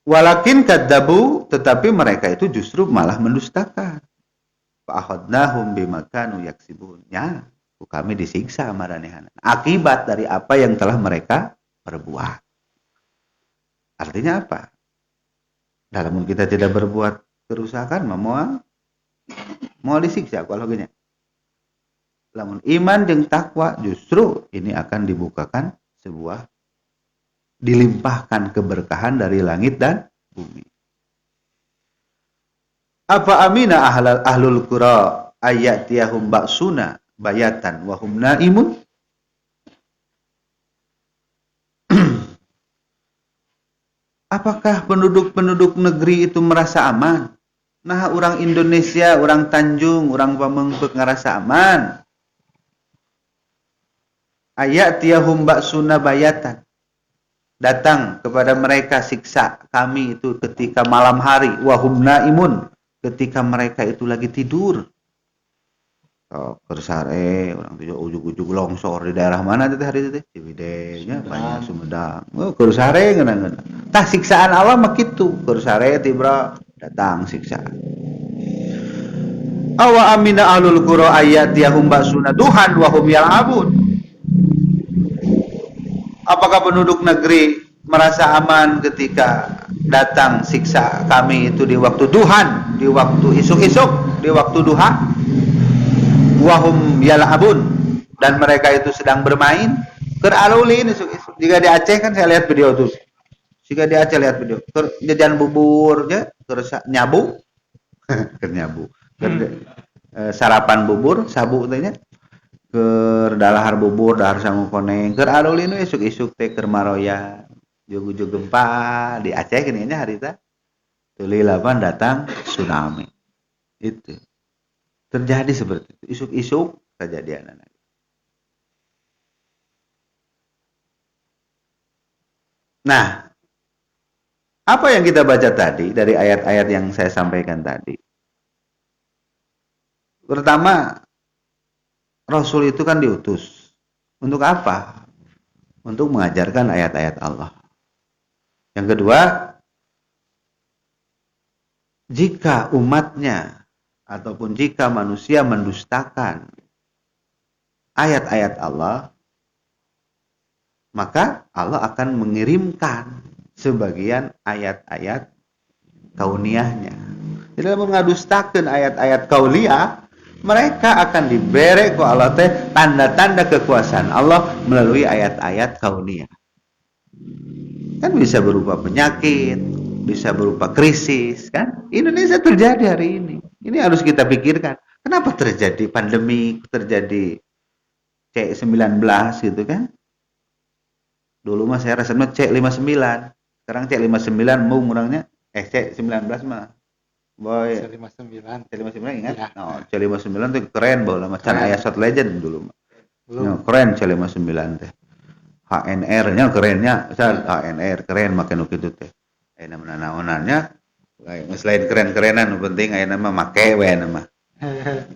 Walakin kadzabu, tetapi mereka itu justru malah mendustakan. Fa'akhadnahum bima kanu yaksibun. Ya, kami disiksa maranehan. Akibat dari apa yang telah mereka perbuat. Artinya apa? Dalam kita tidak berbuat kerusakan, mau disiksa kalau gini. Lamun iman dan takwa justru ini akan dibukakan sebuah dilimpahkan keberkahan dari langit dan bumi. Apa amina ahlul qura ayatiyahum ba'suna bayatan wa hum naimun. Apakah penduduk-penduduk negeri itu merasa aman? Nah, orang Indonesia, orang Tanjung, orang Pamengpeuk ngerasa aman. Ayatiyahum ba'suna bayatan. datang kepada mereka siksa kami itu ketika malam hari, wahum naimun, ketika mereka itu lagi tidur. Oh, kersare orang tujuh ujug-ujug longsor di daerah mana itu hari itu? Ciwidey-nya banyak Sumedang. Oh, kersare ngeunah. Tah siksaan Allah mah kitu. Kersare tibra datang siksaan. Awa amina ahlul qura ayat yahum basuna duhan wa hum yal'abun. Apakah penduduk negeri merasa aman ketika datang siksa kami itu di waktu duhan, di waktu isuk-isuk, di waktu duha? Wahum yal'abun, dan mereka itu sedang bermain. Keralulin isuk-isuk. Jika di Aceh kan saya lihat video tuh. Jika di Aceh lihat video. Jajan buburnya, terus nyabu, nyabu. Sarapan bubur, sabu tanya. Dalahar bubur, dahar sangu koneng. Keralulin isuk-isuk teh keur maroya. Jugu-jugu gempa di Aceh gini hari itu. Tulilapan datang tsunami. Itu. Terjadi seperti itu. Isuk-isuk kejadian. Nah, apa yang kita baca tadi dari ayat-ayat yang saya sampaikan tadi? Pertama, Rasul itu kan diutus. Untuk apa? Untuk mengajarkan ayat-ayat Allah. Yang kedua, jika umatnya ataupun jika manusia mendustakan ayat-ayat Allah, maka Allah akan mengirimkan sebagian ayat-ayat kauniyahnya. Jadi mengadustakan ayat-ayat kauliyah, mereka akan diberi ku Allah teh tanda-tanda kekuasaan Allah melalui ayat-ayat kauniyah. Kan bisa berupa penyakit, bisa berupa krisis, kan? Indonesia terjadi hari ini. Ini harus kita pikirkan. Kenapa terjadi pandemi, terjadi C19 gitu kan? Dulu mah saya rasanya C59. Sekarang C59 mung orangnya C19 mah. Boy. C59 ingat? Ya. Oh, C59 tuh keren bae lah macan aya shot legend dulu mah. Ya, keren C59 teh. HNR-nya kerennya, misal HNR keren make nu kitu teh. Aya naonannya selain keren-kerenan nu penting aya nama make we nama.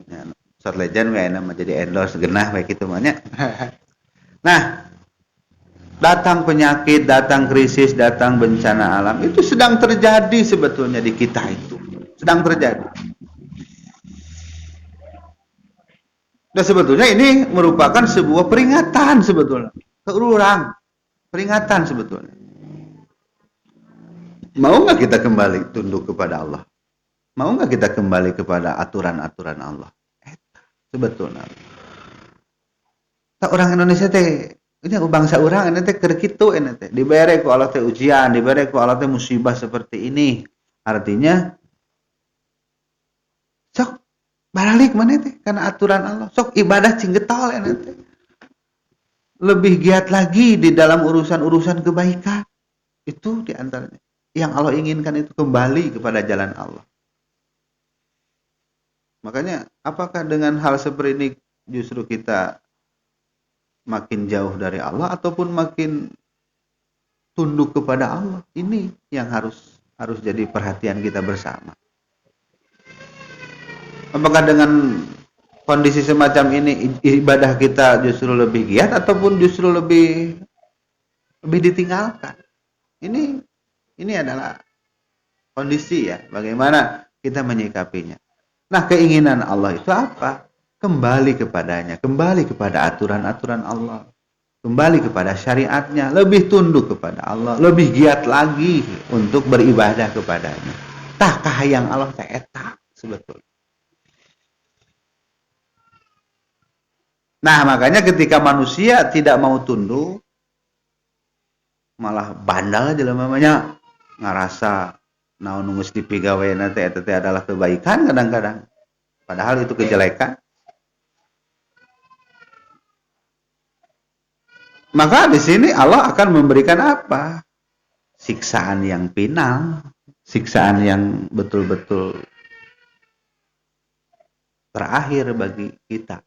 Ya, shot legend we nama jadi endorse genah we kitu mah nya. Nah, datang penyakit, datang krisis, datang bencana alam itu sedang terjadi sebetulnya di kita itu. Sedang terjadi. Dan sebetulnya ini merupakan sebuah peringatan sebetulnya. Ke orang. Peringatan sebetulnya. Mau nggak kita kembali tunduk kepada Allah? Mau nggak kita kembali kepada aturan-aturan Allah? Sebetulnya. Tak orang Indonesia teh, ini bangsa orang ini teh keur kitu ini teh. Dibere ku Allah teh ujian, dibere ku Allah teh musibah seperti ini. Artinya sok balik mana teh karena aturan Allah. Sok ibadah cing getol ini teh. Lebih giat lagi di dalam urusan-urusan kebaikan. Itu diantaranya. Yang Allah inginkan itu kembali kepada jalan Allah. Makanya apakah dengan hal seperti ini justru kita makin jauh dari Allah ataupun makin tunduk kepada Allah? Ini yang harus jadi perhatian kita bersama. Apakah dengan kondisi semacam ini ibadah kita justru lebih giat ataupun justru lebih ditinggalkan? Ini adalah kondisi ya, bagaimana kita menyikapinya. Nah, keinginan Allah itu apa? Kembali kepadanya, kembali kepada aturan-aturan Allah, kembali kepada syariatnya, lebih tunduk kepada Allah, lebih giat lagi untuk beribadah kepadanya. Tah kahayang Allah teh eta sebetulnya. Nah, makanya ketika manusia tidak mau tunduk, malah bandal aja namanya, ngerasa naon geus dipigaweuna teh eta teh adalah kebaikan kadang-kadang. Padahal itu kejelekan. Maka di sini Allah akan memberikan apa? Siksaan yang final, siksaan yang betul-betul terakhir bagi kita.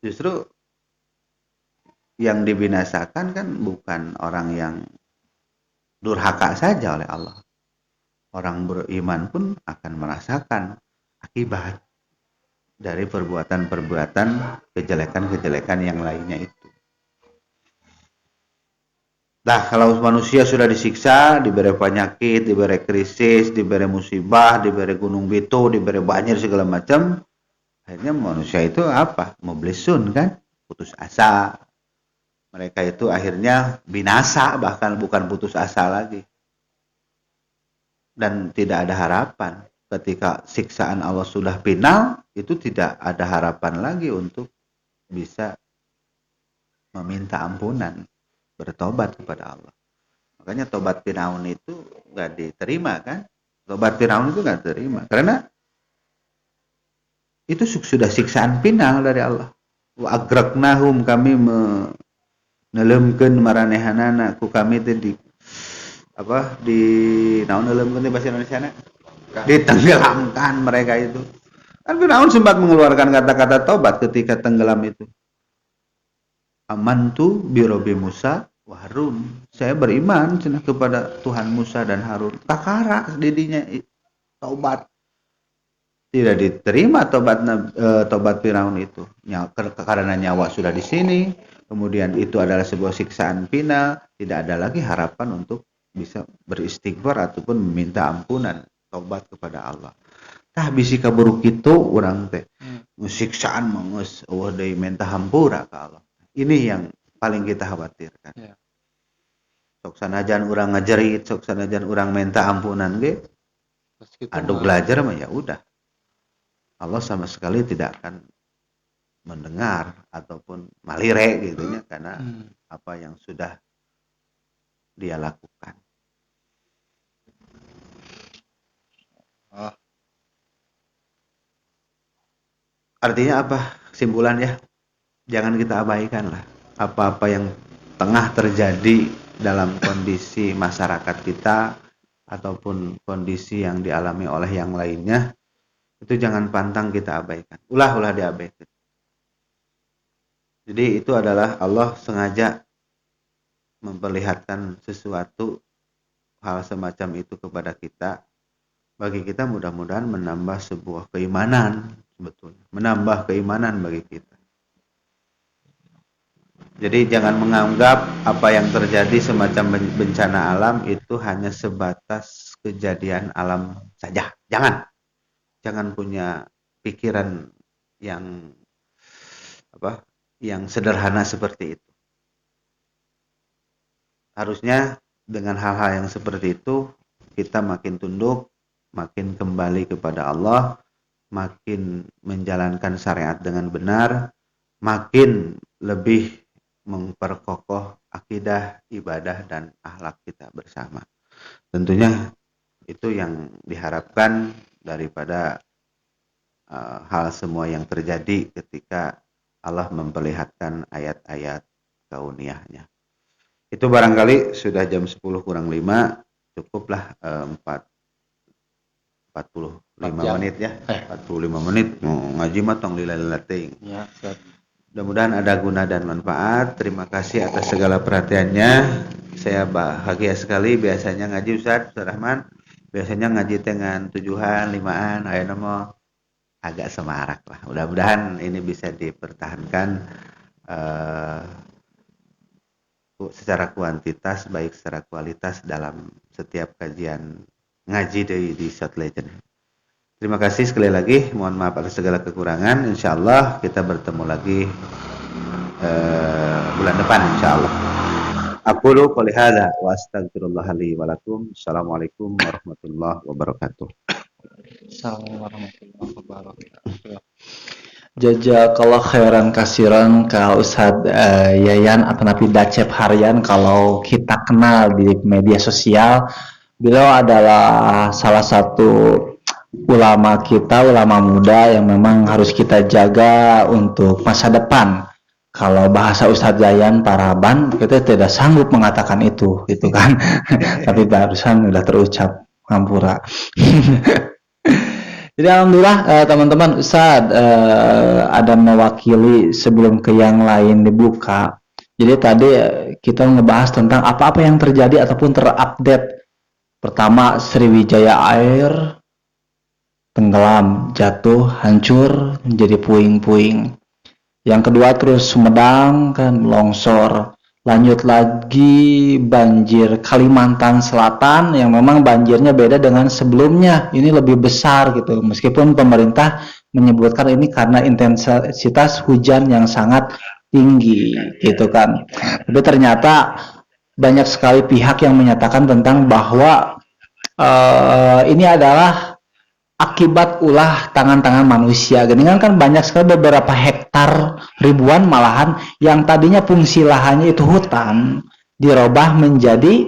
Justru yang dibinasakan kan bukan orang yang durhaka saja oleh Allah. Orang beriman pun akan merasakan akibat dari perbuatan-perbuatan kejelekan-kejelekan yang lainnya itu. Nah, kalau manusia sudah disiksa, diberi penyakit, diberi krisis, diberi musibah, diberi gunung batu, diberi banjir segala macam, akhirnya manusia itu apa? Mublisun kan? Putus asa. Mereka itu akhirnya binasa, bahkan bukan putus asa lagi. Dan tidak ada harapan. Ketika siksaan Allah sudah final, itu tidak ada harapan lagi untuk bisa meminta ampunan, bertobat kepada Allah. Makanya tobat Firaun itu nggak diterima kan? Tobat Firaun itu nggak diterima karena itu sudah siksaan final dari Allah. Wa agraknahum, kami menelemkeun maranehanana ku kami teh di naon nelemkeun di bahasa Indonesiana? Ditenggelamkan mereka itu. Kan Firaun sempat mengeluarkan kata-kata tobat ketika tenggelam itu. Amantu bi Rabbi Musa wa Harun. Saya beriman cenah kepada Tuhan Musa dan Harun. Kakara didinya tobat. Tidak diterima tobat Firaun itu. Karena nyawa sudah di sini, kemudian itu adalah sebuah siksaan final, tidak ada lagi harapan untuk bisa beristighfar ataupun meminta ampunan, tobat kepada Allah. Tah bisi kaburu kitu urang teh. Siksaan mangeus eueuh deui minta hampura ka Allah. Ini yang paling kita khawatirkan. Ya. Sok sanajan urang ngajerit, sok sanajan urang minta ampunan ge. Adu belajar mah ya udah. Allah sama sekali tidak akan mendengar ataupun malire gitu ya karena apa yang sudah dia lakukan. Artinya apa? Kesimpulan ya, jangan kita abaikan lah apa-apa yang tengah terjadi dalam kondisi masyarakat kita ataupun kondisi yang dialami oleh yang lainnya. Itu jangan pantang kita abaikan. Ulah diabaikan. Jadi itu adalah Allah sengaja memperlihatkan sesuatu hal semacam itu kepada kita. Bagi kita mudah-mudahan menambah sebuah keimanan sebetulnya. Menambah keimanan bagi kita. Jadi jangan menganggap apa yang terjadi semacam bencana alam itu hanya sebatas kejadian alam saja. Jangan punya pikiran yang sederhana seperti itu. Harusnya dengan hal-hal yang seperti itu kita makin tunduk, makin kembali kepada Allah, makin menjalankan syariat dengan benar, makin lebih memperkokoh akidah, ibadah dan akhlak kita bersama. Tentunya itu yang diharapkan daripada hal semua yang terjadi ketika Allah memperlihatkan ayat-ayat kauniyahnya. Itu barangkali sudah jam 10 kurang 5, cukuplah 45 menit ya. 45 menit ngaji mah tong lila-lila teuing. Ya, mudah-mudahan ada guna dan manfaat. Terima kasih atas segala perhatiannya. Saya bahagia sekali biasanya ngaji Ustaz Rahman. Biasanya ngaji dengan tujuan, limaan, ayo nama agak semarak lah. Mudah-mudahan ini bisa dipertahankan secara kuantitas, baik secara kualitas dalam setiap kajian ngaji di Short Legend. Terima kasih sekali lagi. Mohon maaf atas segala kekurangan. Insyaallah kita bertemu lagi bulan depan insyaallah. Aqulu qouli hadza wa astaghfirullah li wa lakum. Assalamualaikum warahmatullahi wabarakatuh. Assalamualaikum warahmatullahi wabarakatuh. Jazakallah khairan kasiran ka Ustaz Yayan Atanapi Dacep Harian. Kalau kita kenal di media sosial, beliau adalah salah satu ulama kita, ulama muda yang memang harus kita jaga untuk masa depan. Kalau bahasa Ustadz Yayan Paraban, kita tidak sanggup mengatakan itu, gitu kan? Tapi barusan sudah terucap ngampura. Jadi alhamdulillah teman-teman, Ustadz ada mewakili sebelum ke yang lain dibuka. Jadi tadi kita ngebahas tentang apa-apa yang terjadi ataupun terupdate. Pertama, Sriwijaya Air tenggelam, jatuh, hancur, menjadi puing-puing. Yang kedua terus Sumedang kan longsor. Lanjut lagi banjir Kalimantan Selatan yang memang banjirnya beda dengan sebelumnya. Ini lebih besar gitu. Meskipun pemerintah menyebutkan ini karena intensitas hujan yang sangat tinggi gitu kan. Tapi ternyata banyak sekali pihak yang menyatakan tentang bahwa ini adalah akibat ulah tangan-tangan manusia. Dengan kan banyak sekali beberapa hektar, ribuan malahan yang tadinya fungsi lahannya itu hutan dirubah menjadi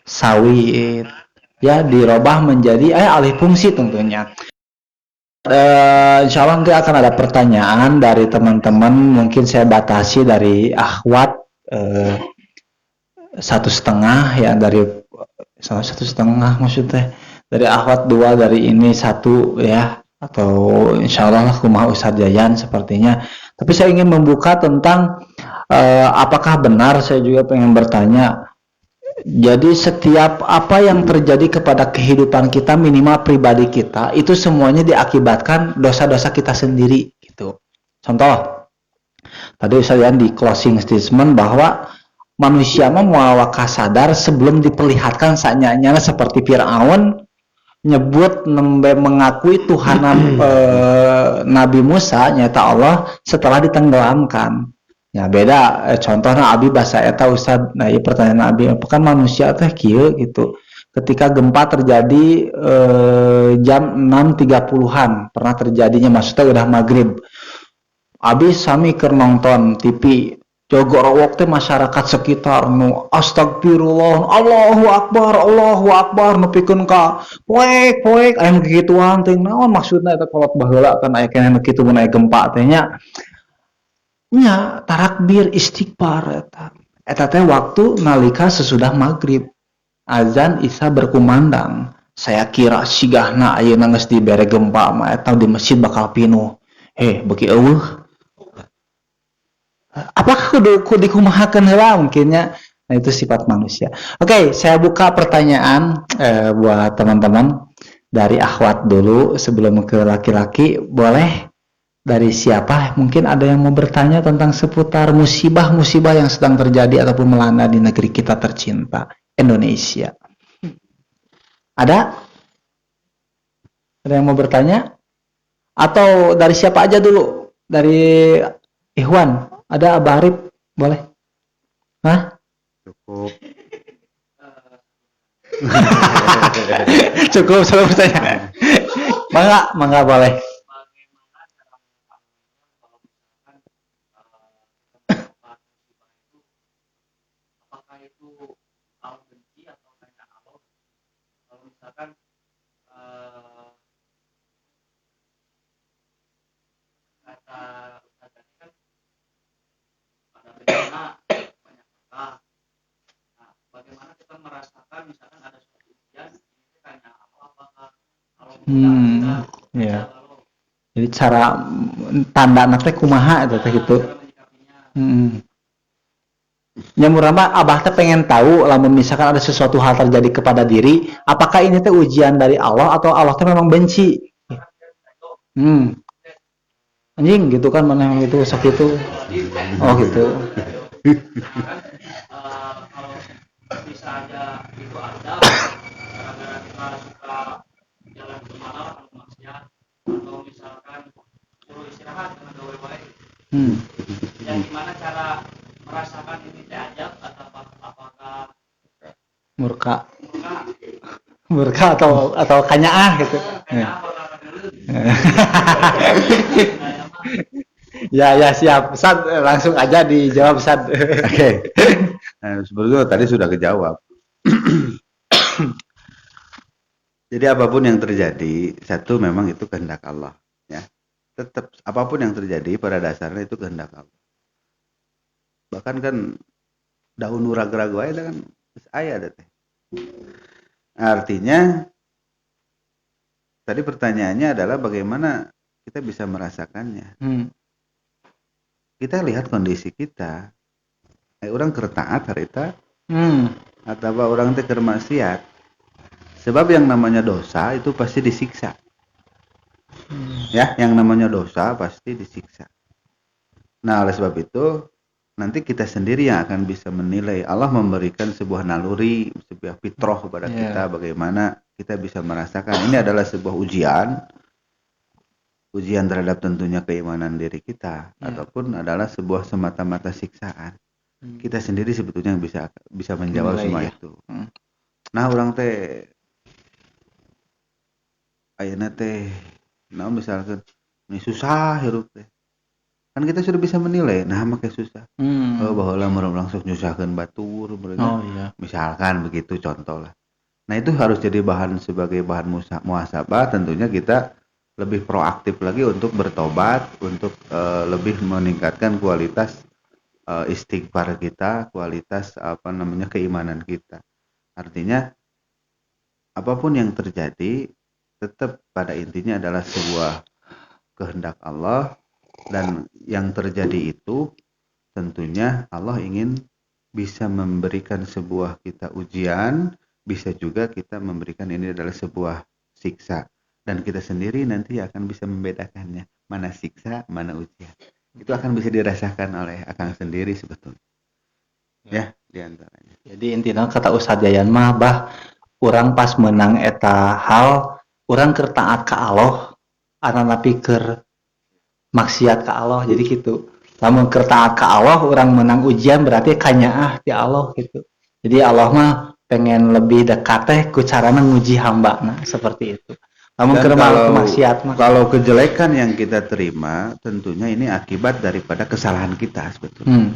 sawit, ya dirubah menjadi alih fungsi tentunya. Insya Allah nanti akan ada pertanyaan dari teman-teman, mungkin saya batasi dari akhwat 1,5 ya, dari 1,5 maksudnya dari akhwat 2, dari ini 1 ya, atau insya Allah kumaha Ustadz Jayan sepertinya. Tapi saya ingin membuka tentang apakah benar, saya juga pengen bertanya. Jadi setiap apa yang terjadi kepada kehidupan kita, minimal pribadi kita, itu semuanya diakibatkan dosa-dosa kita sendiri gitu. Contoh, tadi saya di closing statement bahwa manusia mau sadar sebelum diperlihatkan saknya seperti Fir'aun nyebut mengakui Tuhan Nabi Musa nyata Allah setelah ditenggelamkan. Ya beda contohnya Abi bahasa eta Ustad. Nah, pertanyaan Abi, apakah manusia teh kieu gitu. Ketika gempa terjadi jam 6.30-an, pernah terjadinya, maksudnya udah maghrib. Abi sami keur nonton TV, jogorowok teh masyarakat sekitar nu astagfirullah, Allahu akbar nepikeun ka poek aya gituan teh. Naon maksudna eta kolot baheula kan aya keneh kitu mun aya gempa teh nya. Nya tarakbir istighfar eta teh waktu nalika sesudah maghrib, azan isya berkumandang. Saya kira sigahna ayeuna geus dibere gempa mah eta di masjid bakal pinuh. Beuki eueuh. Apakah kudu dikumahakeun heula mungkinnya? Nah, itu sifat manusia. Oke, saya buka pertanyaan buat teman-teman dari akhwat dulu sebelum ke laki-laki. Boleh dari siapa? Mungkin ada yang mau bertanya tentang seputar musibah-musibah yang sedang terjadi ataupun melanda di negeri kita tercinta, Indonesia. Ada? Ada yang mau bertanya? Atau dari siapa aja dulu? Dari Ikhwan? Ada Abah Arif? Boleh? Hah? Cukup. Cukup selalu bertanya. Mangga boleh. Ya. Jadi cara tanda nanti kumaha itu gitu. Nyamurama Abah teh pengen tahu, lamun misalkan ada sesuatu hal terjadi kepada diri, apakah ini teh ujian dari Allah atau Allah teh memang benci? Anjing gitu kan, mana yang itu sok itu. Oh gitu. Kalau bisa aja itu ada gara-gara kita suka jalan kemana atau maksiat, atau misalkan suruh istirahat dengan gawe-gawe. Dan gimana cara merasakan ini teh ajab atau apakah murka atau kanyaah gitu. Ya siap. Sad, langsung aja dijawab Sad. Oke. Nah, sebetulnya tadi sudah kejawab. Jadi apapun yang terjadi, satu memang itu kehendak Allah, ya. Tetap apapun yang terjadi pada dasarnya itu kehendak Allah. Bahkan kan daun ragu-ragu aja kan aya ada teh. Artinya tadi pertanyaannya adalah bagaimana kita bisa merasakannya. Kita lihat kondisi kita. orang keur taat harita Hmm. atau orang teh keur maksiat. Sebab yang namanya dosa itu pasti disiksa. Ya, yang namanya dosa pasti disiksa. Nah, oleh sebab itu nanti kita sendiri yang akan bisa menilai. Allah memberikan sebuah naluri, sebuah fitrah kepada kita bagaimana kita bisa merasakan ini adalah sebuah ujian terhadap tentunya keimanan diri kita ataupun adalah sebuah semata-mata siksaan. Kita sendiri sebetulnya yang bisa menjawab Menilai, semua ya. itu. Nah, orang teh ayeuna teh misalkan ini susah hirup teh. Kan kita sudah bisa menilai, nah make susah. Oh, baheula meureun langsung nyusahkeun batur, Oh iya. misalkan begitu contoh lah. Nah, itu harus jadi sebagai bahan muhasabah, tentunya kita lebih proaktif lagi untuk bertobat, untuk lebih meningkatkan kualitas istighfar kita, kualitas keimanan kita. Artinya apapun yang terjadi tetap pada intinya adalah sebuah kehendak Allah, dan yang terjadi itu tentunya Allah ingin bisa memberikan sebuah kita ujian, bisa juga kita memberikan ini adalah sebuah siksa, dan kita sendiri nanti akan bisa membedakannya mana siksa, mana ujian. Itu akan bisa dirasakan oleh akang sendiri sebetulnya. Ya, diantaranya. Jadi intinya kata Ustadz Yayan mah orang pas menang eta hal orang keur taat ka Allah anana pikeun maksiat ka Allah, jadi gitu. Lamun keur taat ka Allah orang menang ujian berarti kanyaah ti Allah gitu. Jadi Allah mah pengen lebih dekat teh ku carana nguji hamba seperti itu. Lamun keur maksiat mah kalau kejelekan yang kita terima tentunya ini akibat daripada kesalahan kita sebetulnya.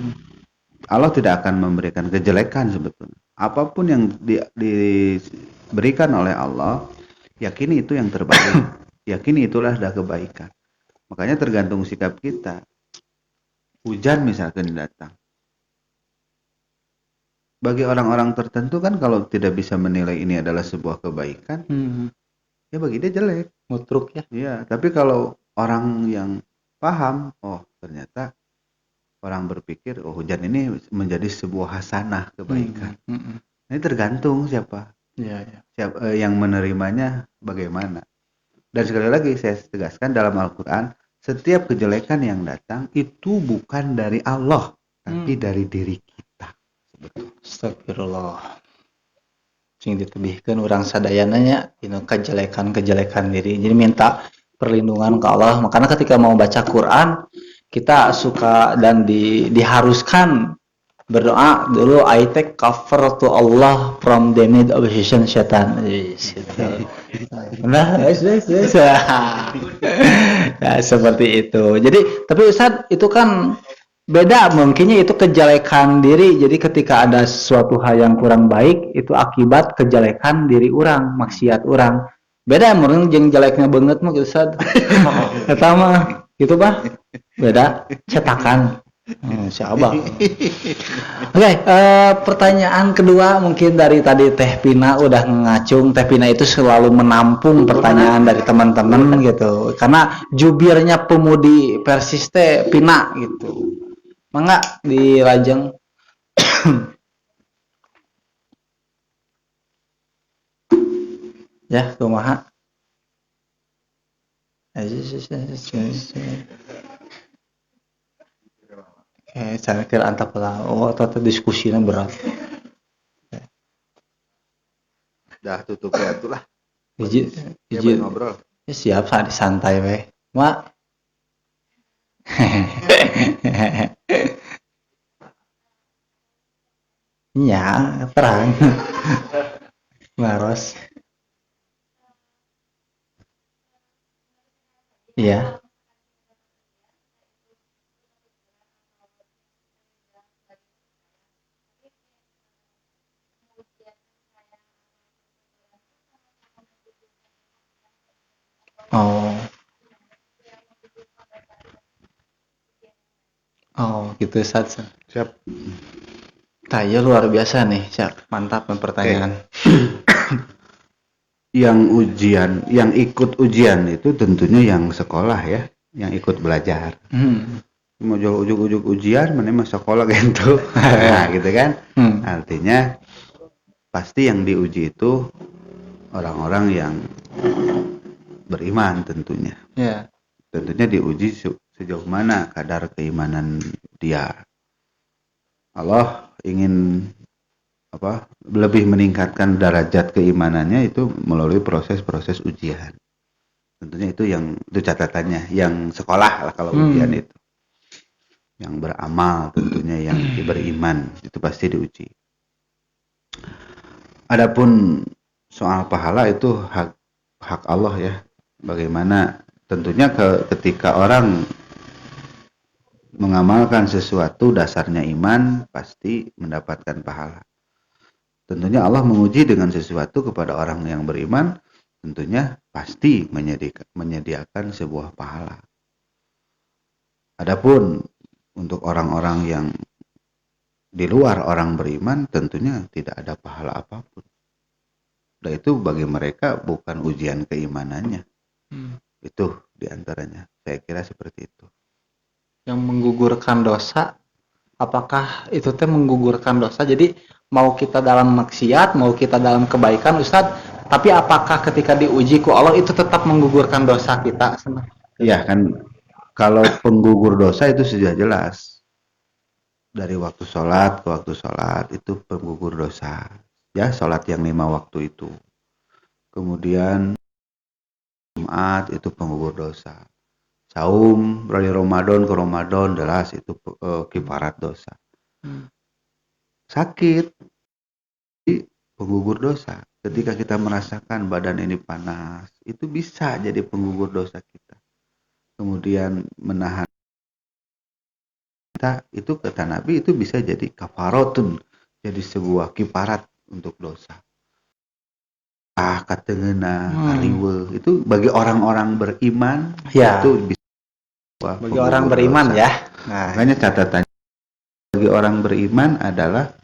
Allah tidak akan memberikan kejelekan sebetulnya. Apapun yang diberikan oleh Allah, yakini itu yang terbaik. Yakini itulah dah kebaikan. Makanya tergantung sikap kita. Hujan misalkan datang. Bagi orang-orang tertentu kan kalau tidak bisa menilai ini adalah sebuah kebaikan, ya bagi dia jelek. mutruk ya. Iya, tapi kalau orang yang paham, oh ternyata orang berpikir, oh hujan ini menjadi sebuah hasanah kebaikan. Ini tergantung siapa. Siapa yang menerimanya bagaimana. Dan sekali lagi saya tegaskan dalam Al-Quran, setiap kejelekan yang datang itu bukan dari Allah, tapi dari diri kita. Astagfirullah. Sing ditebihkeun urang sadayananya dina kejelekan-kejelekan diri. Jadi minta perlindungan ke Allah. Makanya ketika mau baca Quran, kita suka dan diharuskan berdoa dulu, I take cover to Allah from damage of syaitan. Nah, nah, seperti itu. Jadi, tapi Ustadz itu kan beda, mungkinnya itu kejelekan diri. Jadi ketika ada suatu hal yang kurang baik, itu akibat kejelekan diri orang, maksiat orang. Beda mungkin jeung jeleknya banget mah Ustadz. Eta mah gitu bah. Beda cetakan. Siapa? Oke, pertanyaan kedua mungkin dari tadi Teh Pina udah ngacung. Teh Pina itu selalu menampung pertanyaan dari teman-teman gitu. Karena jubirnya pemudi Persis Teh Pina gitu. Mangga di Lajeng. Ya, kumaha? Saya kira antap lah. Oh, atau diskusinya berat. Dah tutup ya itulah. Izin ngobrol. Ya, siap saat santai weh. Mak. Ya, terang. Maros. Iya. Oh, gitu saja. Siap. Tanya luar biasa nih, siap. Mantap pertanyaan. Yang ikut ujian itu tentunya yang sekolah ya, yang ikut belajar. mau jual ujuk-ujuk ujian mana mah sekolah gitu. Nah gitu kan. Artinya pasti yang diuji itu orang-orang yang beriman tentunya. Ya. Tentunya diuji sejauh mana kadar keimanan dia. Allah ingin lebih meningkatkan derajat keimanannya itu melalui proses-proses ujian. Tentunya itu catatannya, yang sekolah lah kalau ujian itu. Yang beramal tentunya yang beriman itu pasti diuji. Adapun soal pahala itu hak Allah ya. Bagaimana tentunya ketika orang mengamalkan sesuatu dasarnya iman pasti mendapatkan pahala. Tentunya Allah menguji dengan sesuatu kepada orang yang beriman, tentunya pasti menyediakan sebuah pahala. Adapun untuk orang-orang yang di luar orang beriman, tentunya tidak ada pahala apapun. Dan itu bagi mereka bukan ujian keimanannya. Itu diantaranya. Saya kira seperti itu. Yang menggugurkan dosa, apakah itu teh menggugurkan dosa? Jadi mau kita dalam maksiat, mau kita dalam kebaikan, Ustadz, tapi apakah ketika diuji ku Allah itu tetap menggugurkan dosa kita? Iya kan, kalau penggugur dosa itu sudah jelas. Dari waktu sholat ke waktu sholat itu penggugur dosa. Ya, sholat yang 5 waktu itu. Kemudian Jumat itu penggugur dosa. Saum dari Ramadan ke Ramadan jelas itu kifarat dosa. Sakit penggugur dosa. Ketika kita merasakan badan ini panas, itu bisa jadi penggugur dosa kita. Kemudian menahan kita, itu kata Nabi itu bisa jadi kafaratun, jadi sebuah kifarat untuk dosa. Katengeuna, kaliwe, itu bagi orang-orang beriman Ya. itu bisa Bagi orang beriman dosa. ya. Nah, Makanya catatannya bagi orang beriman adalah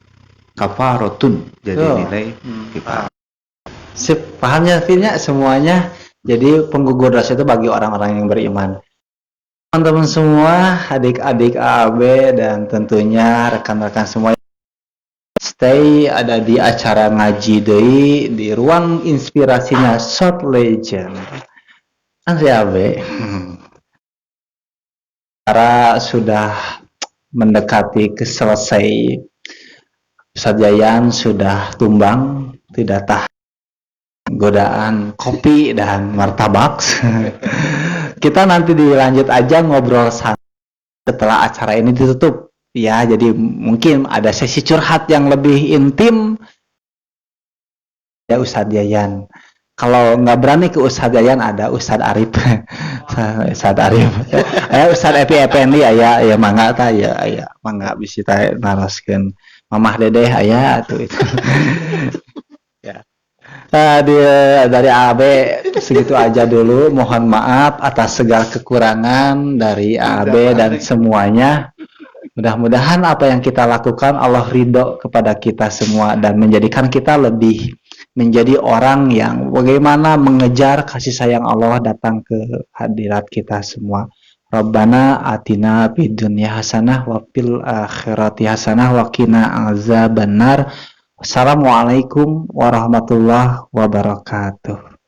kafaratun, jadi nilai kifarat. sip, pahamnya artinya semuanya. Jadi penggugur dosa itu bagi orang-orang yang beriman. Teman-teman semua, adik-adik AAB dan tentunya rekan-rekan semua, stay ada di acara ngaji deui di ruang inspirasinya Short Legend. Andri AB. Acara sudah mendekati selesai. Ustaz Yayan sudah tumbang, tidak tahan godaan kopi dan martabak. Kita nanti dilanjut aja ngobrol setelah acara ini ditutup. Ya, jadi mungkin ada sesi curhat yang lebih intim. Ya Ustadz Yayan. Kalau nggak berani ke Ustadz Yayan ada Ustadz Arif. Ustadz Arif. Ustadz Epi Effendi aya ya mangga ta ya mangga bisi teh naroskeun Mamah Dedeh aya atuh itu. Ya. Dari AB segitu aja dulu. Mohon maaf atas segala kekurangan dari AB dan semuanya. Mudah-mudahan apa yang kita lakukan Allah ridho kepada kita semua dan menjadikan kita lebih menjadi orang yang bagaimana mengejar kasih sayang Allah datang ke hadirat kita semua. Rabbana atina fid dunya hasanah wa fil akhirati hasanah wa qina azabannar. Assalamualaikum warahmatullahi wabarakatuh.